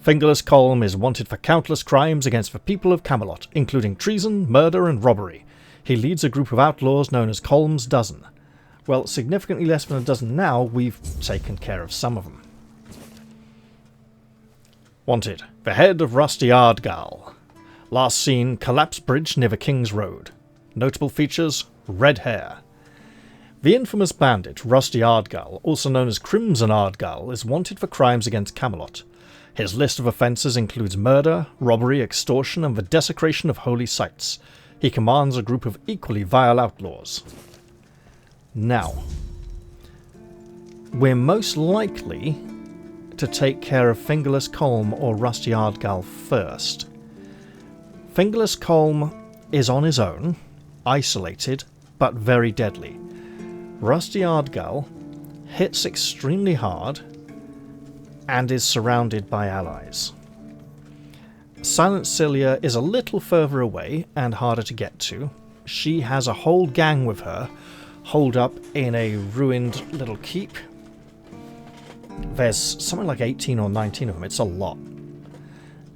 A: Fingerless Colm is wanted for countless crimes against the people of Camelot, including treason, murder, and robbery. He leads a group of outlaws known as Colm's Dozen. Well, significantly less than a dozen now. We've taken care of some of them. Wanted. The head of Rusty Ardgal. Last seen, collapsed bridge near the King's Road. Notable features, red hair. The infamous bandit, Rusty Ardgal, also known as Crimson Ardgal, is wanted for crimes against Camelot. His list of offences includes murder, robbery, extortion, and the desecration of holy sites. He commands a group of equally vile outlaws. Now, we're most likely to take care of Fingerless Colm or Rusty Ardgal first. Fingerless Colm is on his own, isolated, but very deadly. Rusty Ardgal hits extremely hard and is surrounded by allies. Silent Cilia is a little further away and harder to get to. She has a whole gang with her, holed up in a ruined little keep. There's something like 18 or 19 of them, it's a lot.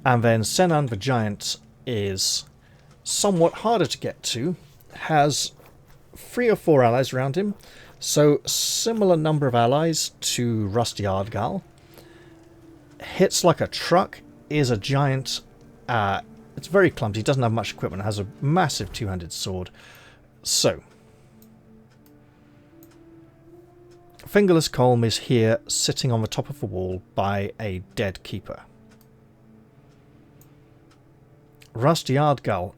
A: And then Senan the Giant is somewhat harder to get to, has 3 or 4 allies around him, so similar number of allies to Rusty Ardgal. Hits like a truck, is a giant. It's very clumsy, doesn't have much equipment, has a massive two-handed sword. So, Fingerless Colm is here, sitting on the top of the wall by a dead keeper. Rusty Ardgal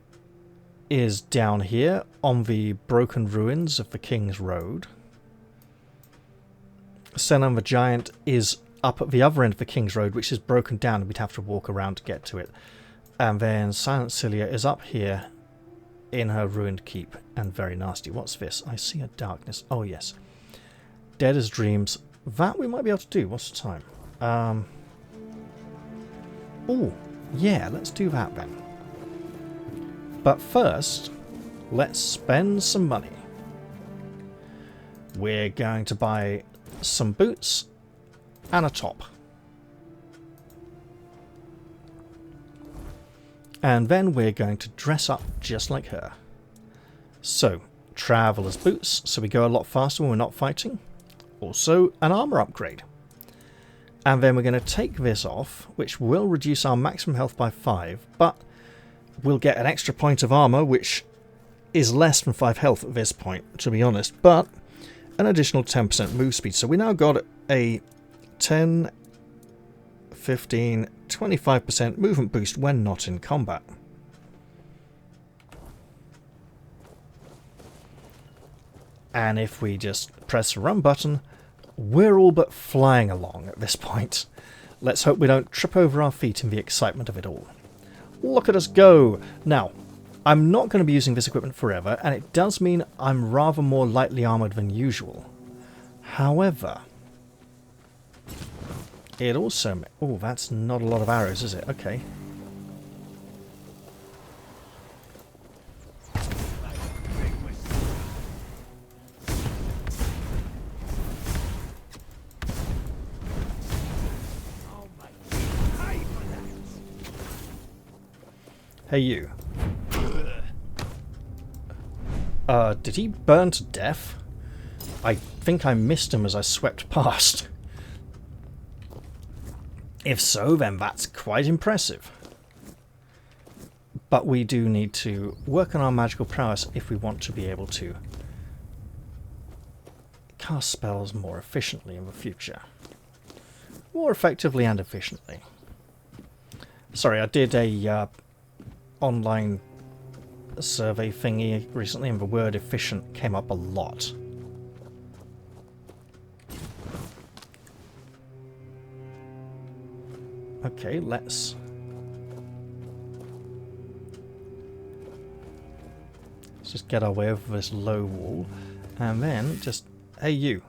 A: is down here on the broken ruins of the King's Road. Senan the Giant is up at the other end of the King's Road, which is broken down and we'd have to walk around to get to it. And then Silent Cilia is up here in her ruined keep and very nasty. What's this? I see a darkness. Oh yes. Dead as Dreams. That we might be able to do. What's the time? Oh, yeah, let's do that then. But first, let's spend some money. We're going to buy some boots and a top. And then we're going to dress up just like her. So, Traveler's Boots, so we go a lot faster when we're not fighting. Also, an armor upgrade. And then we're going to take this off, which will reduce our maximum health by 5, but we'll get an extra point of armor, which is less than 5 health at this point, to be honest, but an additional 10% move speed. So we now got a 10, 15, 25% movement boost when not in combat. And if we just press the run button, we're all but flying along at this point. Let's hope we don't trip over our feet in the excitement of it all. Look at us go! Now, I'm not going to be using this equipment forever, and it does mean I'm rather more lightly armoured than usual. However, it also... Oh, that's not a lot of arrows, is it? Okay. Hey, you. Did he burn to death? I think I missed him as I swept past. If so, then that's quite impressive. But we do need to work on our magical prowess if we want to be able to cast spells more efficiently in the future. More effectively and efficiently. Sorry, I did a online survey thingy recently and the word efficient came up a lot. Okay, let's just get our way over this low wall and then just... Hey, you.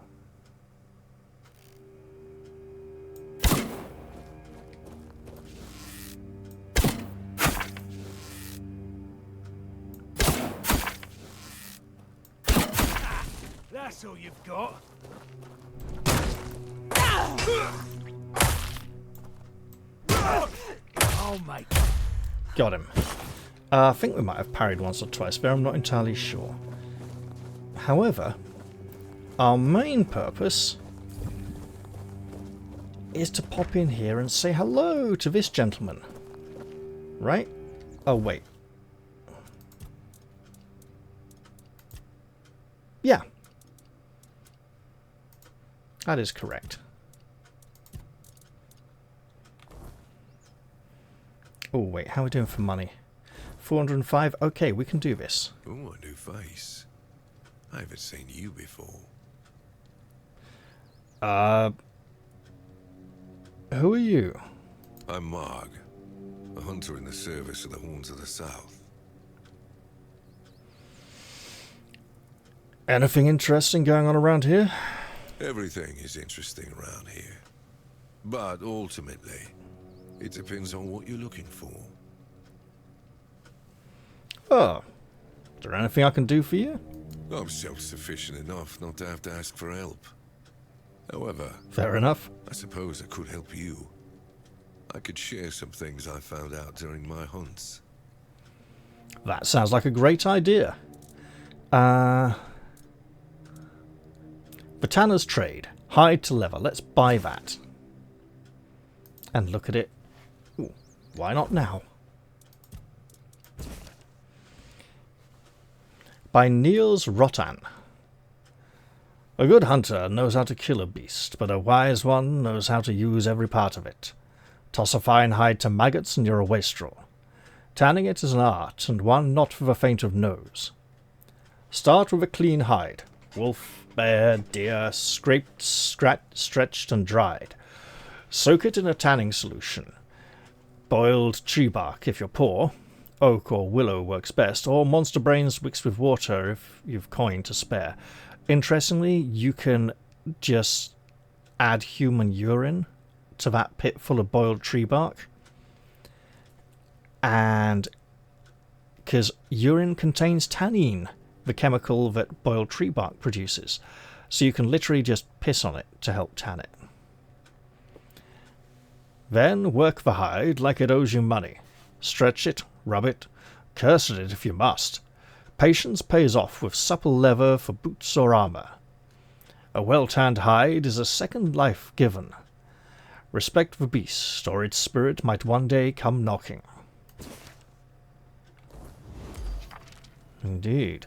H: That's all you've got. Oh my God.
A: Got him. I think we might have parried once or twice, but I'm not entirely sure. However, our main purpose is to pop in here and say hello to this gentleman. Right? Oh, wait. Yeah. That is correct. Oh, wait. How are we doing for money? 405? Okay, we can do this.
K: Oh, a new face. I haven't seen you before.
A: Who are you?
K: I'm Marg, a hunter in the service of the Horns of the South.
A: Anything interesting going on around here?
K: Everything is interesting around here. But ultimately, it depends on what you're looking for.
A: Oh. Is there anything I can do for you?
K: I'm self-sufficient enough not to have to ask for help. However,
A: fair enough.
K: I suppose I could help you. I could share some things I found out during my hunts.
A: That sounds like a great idea. Vatanna's trade. Hide to leather. Let's buy that. And look at it. Ooh, why not now? By Niels Rotan. A good hunter knows how to kill a beast, but a wise one knows how to use every part of it. Toss a fine hide to maggots and you're a wastrel. Tanning it is an art, and one not for the faint of nose. Start with a clean hide. Wolf, bear, deer, scraped, stretched and dried. Soak it in a tanning solution. Boiled tree bark if you're poor. Oak or willow works best, or monster brains mixed with water if you've coin to spare. Interestingly, you can just add human urine to that pit full of boiled tree bark. And because urine contains tannin, the chemical that boiled tree bark produces. So you can literally just piss on it to help tan it. Then work the hide like it owes you money. Stretch it, rub it, curse at it if you must. Patience pays off with supple leather for boots or armor. A well-tanned hide is a second life given. Respect the beast, or its spirit might one day come knocking. Indeed.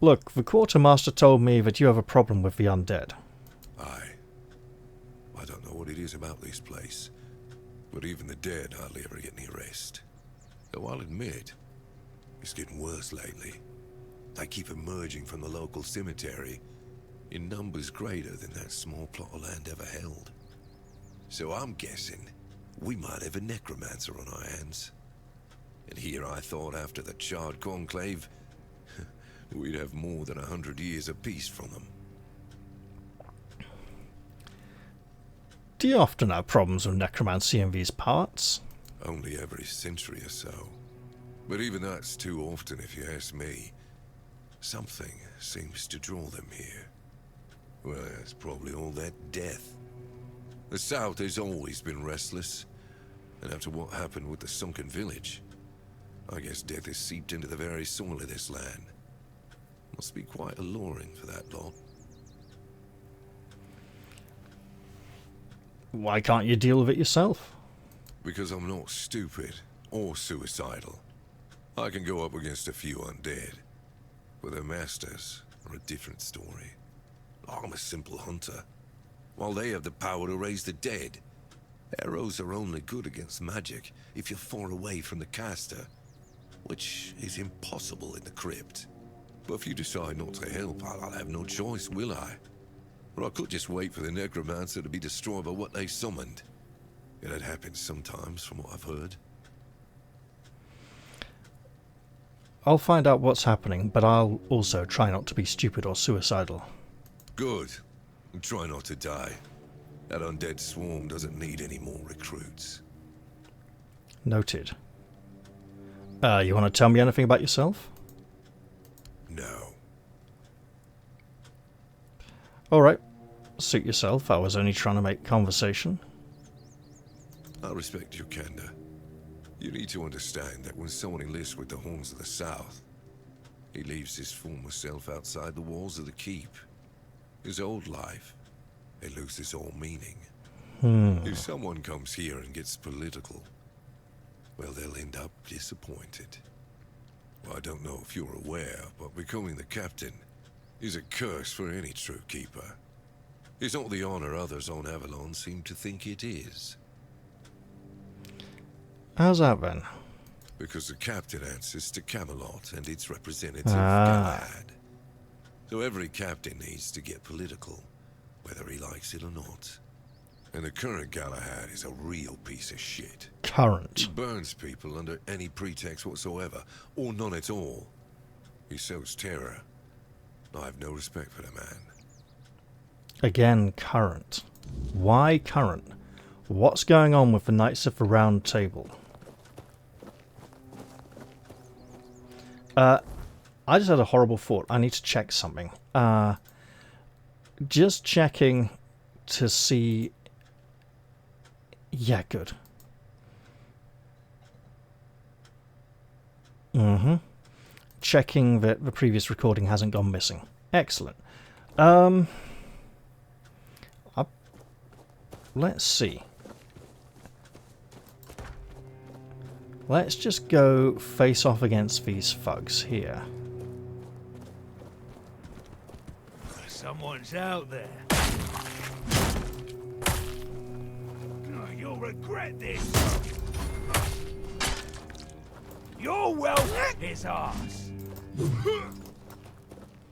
A: Look, the quartermaster told me that you have a problem with the undead.
K: Aye. I don't know what it is about this place, but even the dead hardly ever get any rest. Though I'll admit, it's getting worse lately. They keep emerging from the local cemetery in numbers greater than that small plot of land ever held. So I'm guessing we might have a necromancer on our hands. And here I thought after the charred conclave, we'd have more than 100 years of peace from them.
A: Do you often have problems with necromancy in these parts?
K: Only every century or so. But even that's too often if you ask me. Something seems to draw them here. Well, it's probably all that death. The South has always been restless. And after what happened with the sunken village, I guess death has seeped into the very soil of this land. Must be quite alluring for that lot.
A: Why can't you deal with it yourself?
K: Because I'm not stupid or suicidal. I can go up against a few undead, but their masters are a different story. I'm a simple hunter, while they have the power to raise the dead. Arrows are only good against magic if you're far away from the caster, which is impossible in the crypt. But if you decide not to help, I'll have no choice, will I? Or I could just wait for the necromancer to be destroyed by what they summoned. It happens sometimes, from what I've heard.
A: I'll find out what's happening, but I'll also try not to be stupid or suicidal.
K: Good. And try not to die. That undead swarm doesn't need any more recruits.
A: Noted. You want to tell me anything about yourself?
K: No.
A: Alright. Suit yourself. I was only trying to make conversation.
K: I respect your candor. You need to understand that when someone enlists with the Horns of the South, he leaves his former self outside the walls of the keep. his old life, it loses all meaning. If someone comes here and gets political, well, they'll end up disappointed. Well, I don't know if you're aware, but becoming the captain is a curse for any true keeper. It's not the honor others on Avalon seem to think it is.
A: How's that then?
K: Because the captain answers to Camelot and its representative, Galahad. So every captain needs to get political, whether he likes it or not. And the current Galahad is a real piece of shit.
A: Current.
K: He burns people under any pretext whatsoever, or none at all. He sows terror. I have no respect for the man.
A: Again, current. Why current? What's going on with the Knights of the Round Table? I just had a horrible thought. I need to check something. Just checking to see... Yeah, good. Checking that the previous recording hasn't gone missing. Excellent. Let's see. Let's just go face off against these thugs here.
H: Someone's out there. You'll regret this. Your wealth is ours.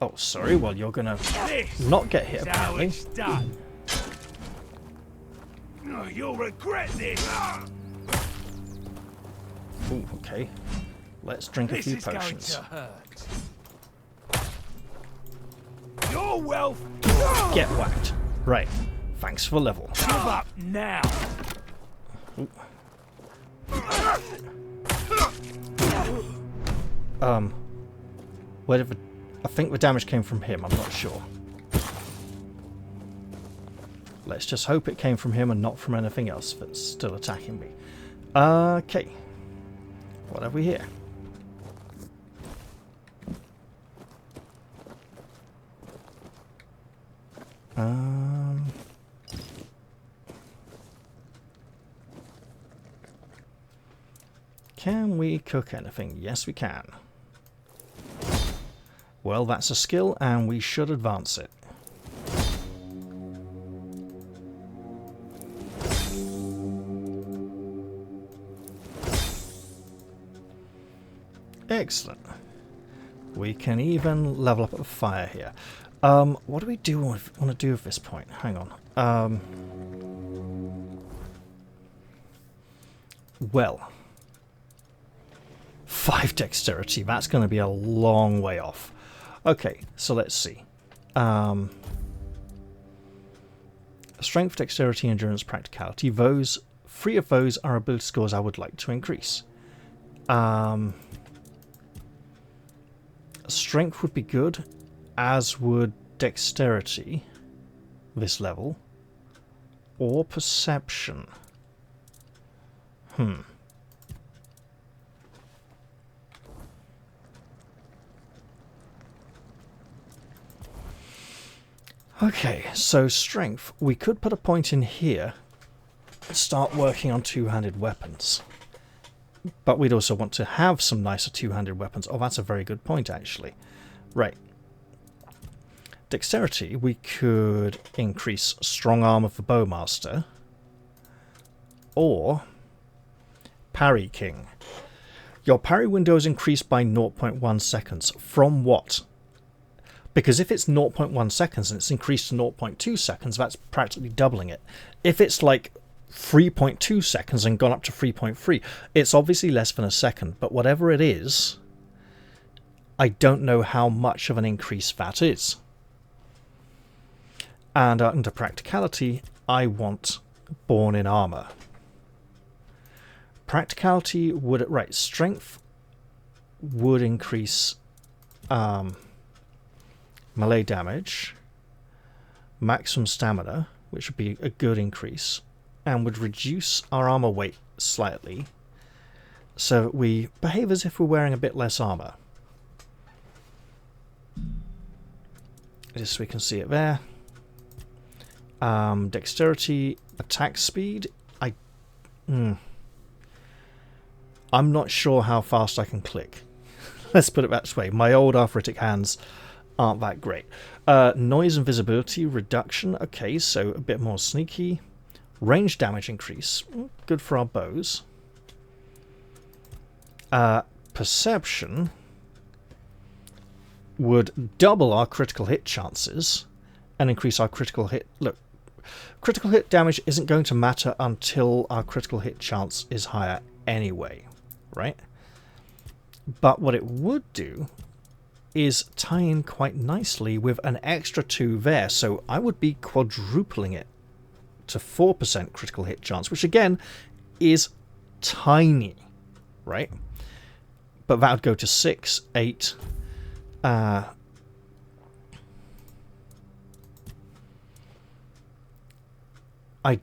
A: Oh, sorry. Well, you're gonna not get hit, apparently.
H: It's done. You'll regret this.
A: Ooh, okay. Let's drink a few potions.
H: Going to hurt. Your wealth.
A: Get whacked. Right. Thanks for the level.
H: Give up now.
A: Ooh. Where did I think the damage came from him, I'm not sure. Let's just hope it came from him and not from anything else that's still attacking me. Okay. What have we here? Can we cook anything? Yes, we can. Well, that's a skill, and we should advance it. Excellent. We can even level up at the fire here. What do we want to do at this point? Hang on. Well, 5 dexterity. That's going to be a long way off. Okay, so let's see. Strength, dexterity, endurance, practicality. Those 3 of those are ability scores I would like to increase. Strength would be good, as would dexterity, this level, or perception. Okay, so strength. We could put a point in here and start working on two-handed weapons. But we'd also want to have some nicer two-handed weapons. Oh, that's a very good point, actually. Right. Dexterity, we could increase strong arm of the bowmaster. Or parry king. Your parry window is increased by 0.1 seconds. From what? Because if it's 0.1 seconds and it's increased to 0.2 seconds, that's practically doubling it. If it's like 3.2 seconds and gone up to 3.3, it's obviously less than a second, but whatever it is, I don't know how much of an increase that is. And under practicality, I want born in armor. Practicality would, right, strength would increase melee damage, maximum stamina, which would be a good increase, and would reduce our armor weight slightly, so that we behave as if we're wearing a bit less armor. Just so we can see it there. Dexterity, attack speed. I'm not sure how fast I can click. Let's put it that way. My old arthritic hands aren't that great. Noise and visibility reduction. Okay, so a bit more sneaky. Range damage increase. Good for our bows. Perception would double our critical hit chances and increase our critical hit. Look, critical hit damage isn't going to matter until our critical hit chance is higher anyway, right? But what it would do is tie in quite nicely with an extra 2 there, so I would be quadrupling it to 4% critical hit chance, which again is tiny, right? But that would go to 6, 8. I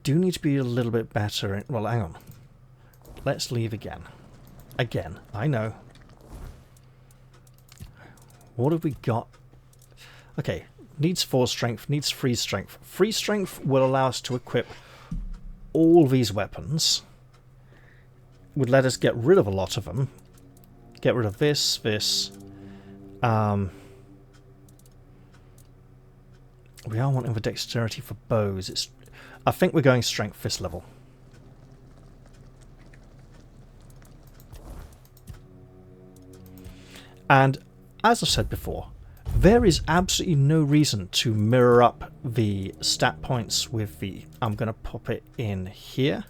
A: do need to be a little bit better in... Well, hang on. Let's leave again. Again, I know. What have we got? Okay, needs 4 strength, needs 3 strength. 3 strength will allow us to equip all these weapons. Would let us get rid of a lot of them. Get rid of this. We are wanting the dexterity for bows. I think we're going strength fist level. And as I've said before, there is absolutely no reason to mirror up the stat points with the... I'm going to pop it in here.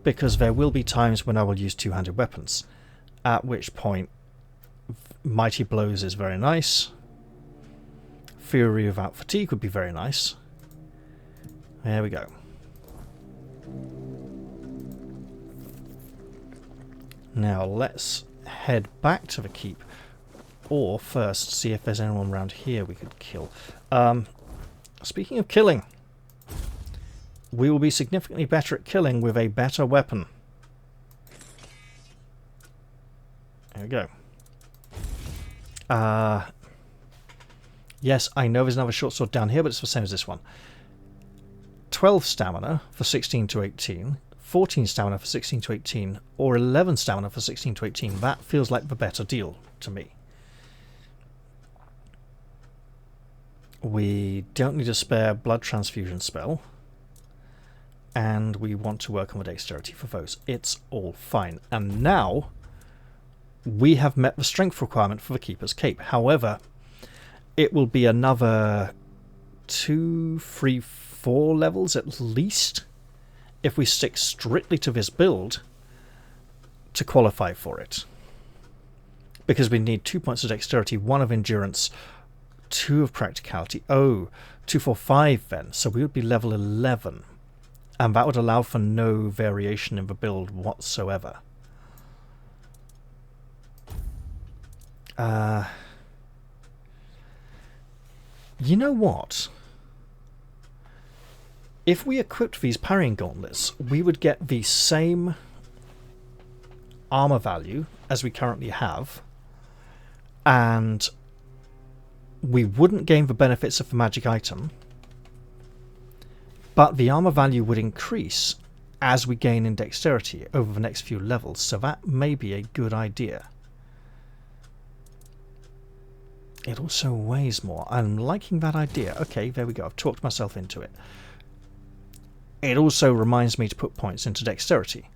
A: Because there will be times when I will use two-handed weapons. At which point, Mighty Blows is very nice. Fury without fatigue would be very nice. There we go. Now let's head back to the keep. Or first, see if there's anyone around here we could kill. Speaking of killing, we will be significantly better at killing with a better weapon. There we go. Yes, I know there's another short sword down here, but it's the same as this one. 12 stamina for 16 to 18, 14 stamina for 16 to 18, or 11 stamina for 16 to 18. That feels like the better deal to me. We don't need a spare blood transfusion spell. And we want to work on the dexterity for those. It's all fine. And now we have met the strength requirement for the Keeper's Cape. However, it will be another 2, 3, 4 levels at least if we stick strictly to this build to qualify for it. Because we need 2 points of dexterity, 1 of endurance, 2 of practicality. Oh, 2, 4, 5 then. So we would be level 11. And that would allow for no variation in the build whatsoever. You know what? If we equipped these parrying gauntlets, we would get the same armor value as we currently have. And we wouldn't gain the benefits of the magic item. But the armor value would increase as we gain in dexterity over the next few levels, so that may be a good idea. It also weighs more. I'm liking that idea. Okay, there we go. I've talked myself into it. It also reminds me to put points into dexterity,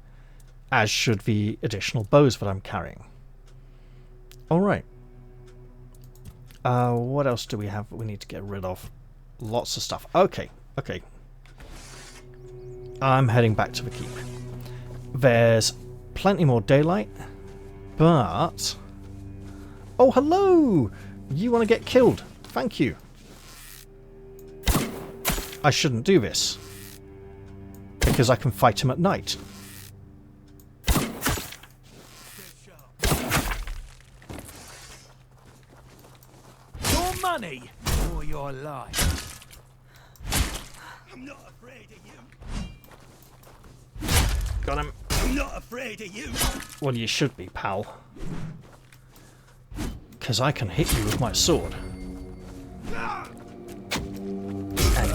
A: as should the additional bows that I'm carrying. Alright. What else do we have that we need to get rid of? Lots of stuff. Okay. I'm heading back to the keep. There's plenty more daylight, but... Oh, hello! You want to get killed. Thank you. I shouldn't do this, because I can fight him at night.
H: Your money or your life. I'm not afraid of you.
A: Got him.
H: I'm not afraid of you.
A: Well, you should be, pal. Because I can hit you with my sword.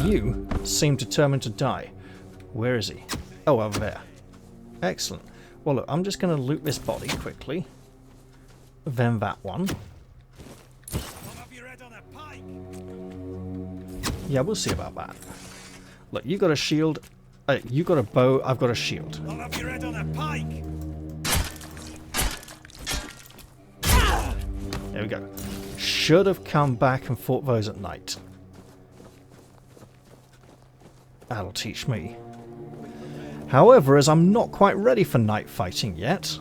A: you seem determined to die. Where is he? Oh, over there. Excellent. Well, look, I'm just going to loot this body quickly. Then that one. Yeah, we'll see about that. Look, you got a shield. You got a bow. I've got a shield.
H: I'll have your head on a pike.
A: There we go. Should have come back and fought those at night. That'll teach me. However, as I'm not quite ready for night fighting yet,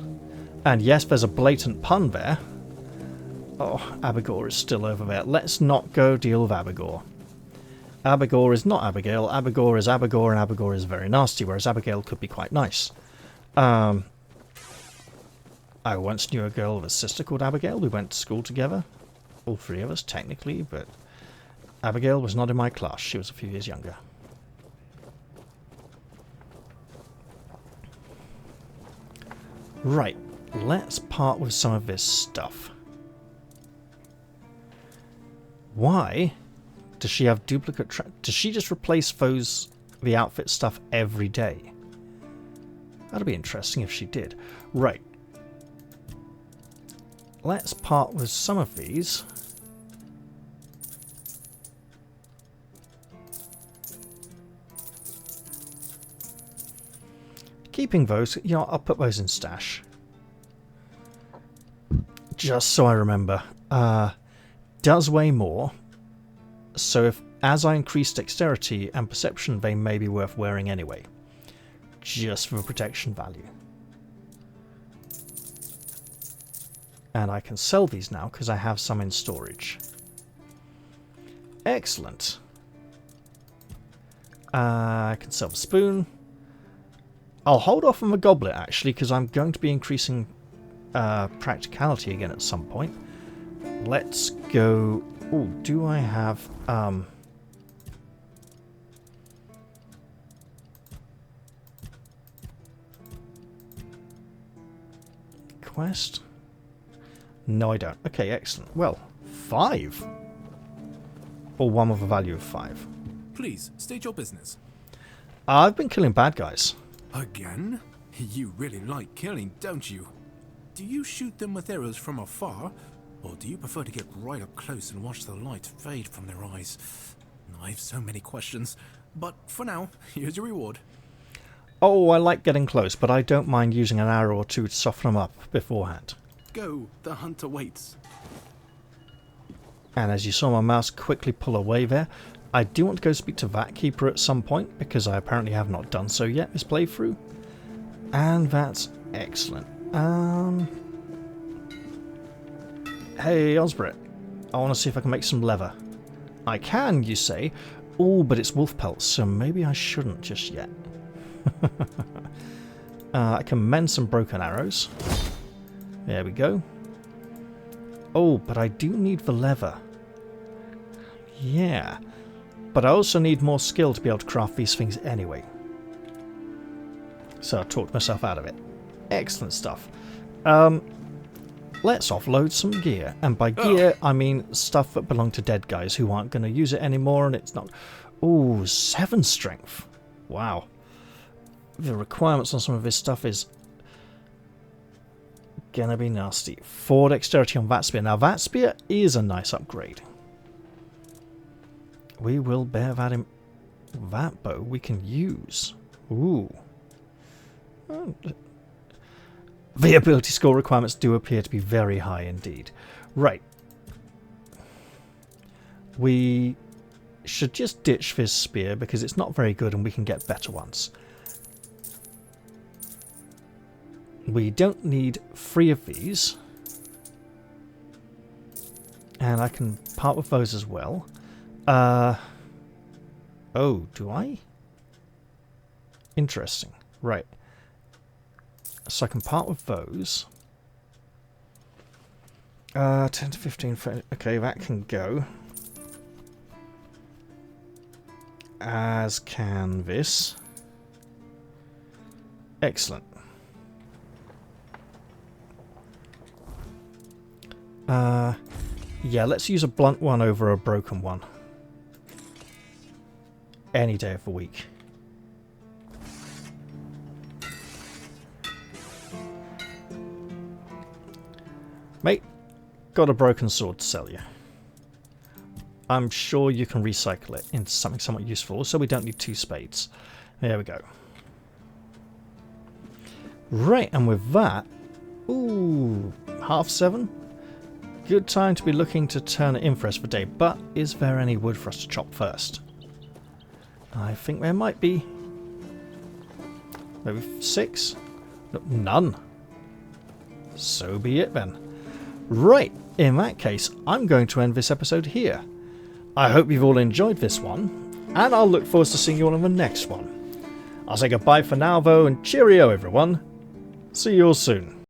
A: and yes, there's a blatant pun there. Oh, Abigor is still over there. Let's not go deal with Abigor. Abigor is not Abigail. Abigor is Abigor, and Abigor is very nasty, whereas Abigail could be quite nice. I once knew a girl with a sister called Abigail. We went to school together. All three of us, technically, but Abigail was not in my class. She was a few years younger. Right, let's part with some of this stuff. Why does she have duplicate does she just replace the outfit stuff every day? That'd be interesting if she did. Right. Let's part with some of these. Keeping those, you know, I'll put those in stash. Just so I remember. Does weigh more. So if, as I increase dexterity and perception, they may be worth wearing anyway. Just for protection value. And I can sell these now because I have some in storage. Excellent. I can sell the spoon. I'll hold off on the goblet actually because I'm going to be increasing practicality again at some point. Let's go... Oh, do I have... Quest? No, I don't. Okay, excellent. Well, 5. Or one with a value of 5.
C: Please, state your business.
A: I've been killing bad guys.
C: Again? You really like killing, don't you? Do you shoot them with arrows from afar? Or do you prefer to get right up close and watch the light fade from their eyes? I have so many questions. But for now, here's your reward.
A: Oh, I like getting close, but I don't mind using an arrow or two to soften them up beforehand.
C: Go, the hunter waits.
A: And as you saw my mouse quickly pull away there, I do want to go speak to that keeper at some point, because I apparently have not done so yet this playthrough. And that's excellent. Hey, Osbert. I want to see if I can make some leather. I can, you say. Oh, but it's wolf pelts, so maybe I shouldn't just yet. I can mend some broken arrows. There we go. Oh, but I do need the leather. Yeah. But I also need more skill to be able to craft these things anyway. So I talked myself out of it. Excellent stuff. Let's offload some gear. And by gear, I mean stuff that belong to dead guys who aren't going to use it anymore and it's not... Ooh, 7 strength. Wow. The requirements on some of this stuff is gonna be nasty. 4 dexterity on that spear. Now that spear is a nice upgrade. We will bear that in... That bow we can use. Ooh. The ability score requirements do appear to be very high indeed. Right. We should just ditch this spear because it's not very good and we can get better ones. We don't need 3 of these. And I can part with those as well. Oh, do I? Interesting. Right. So I can part with those. 10 to 15. Okay, that can go. As can this. Excellent. Yeah, let's use a blunt one over a broken one. any day of the week. Mate, got a broken sword to sell you. I'm sure you can recycle it into something somewhat useful, so we don't need 2 spades. There we go. Right, and with that... Ooh, 7:30? Good time to be looking to turn it in for us for day, but is there any wood for us to chop first? I think there might be. Maybe 6? No, none. So be it then. Right, in that case, I'm going to end this episode here. I hope you've all enjoyed this one, and I'll look forward to seeing you all in the next one. I'll say goodbye for now though, and cheerio everyone. See you all soon.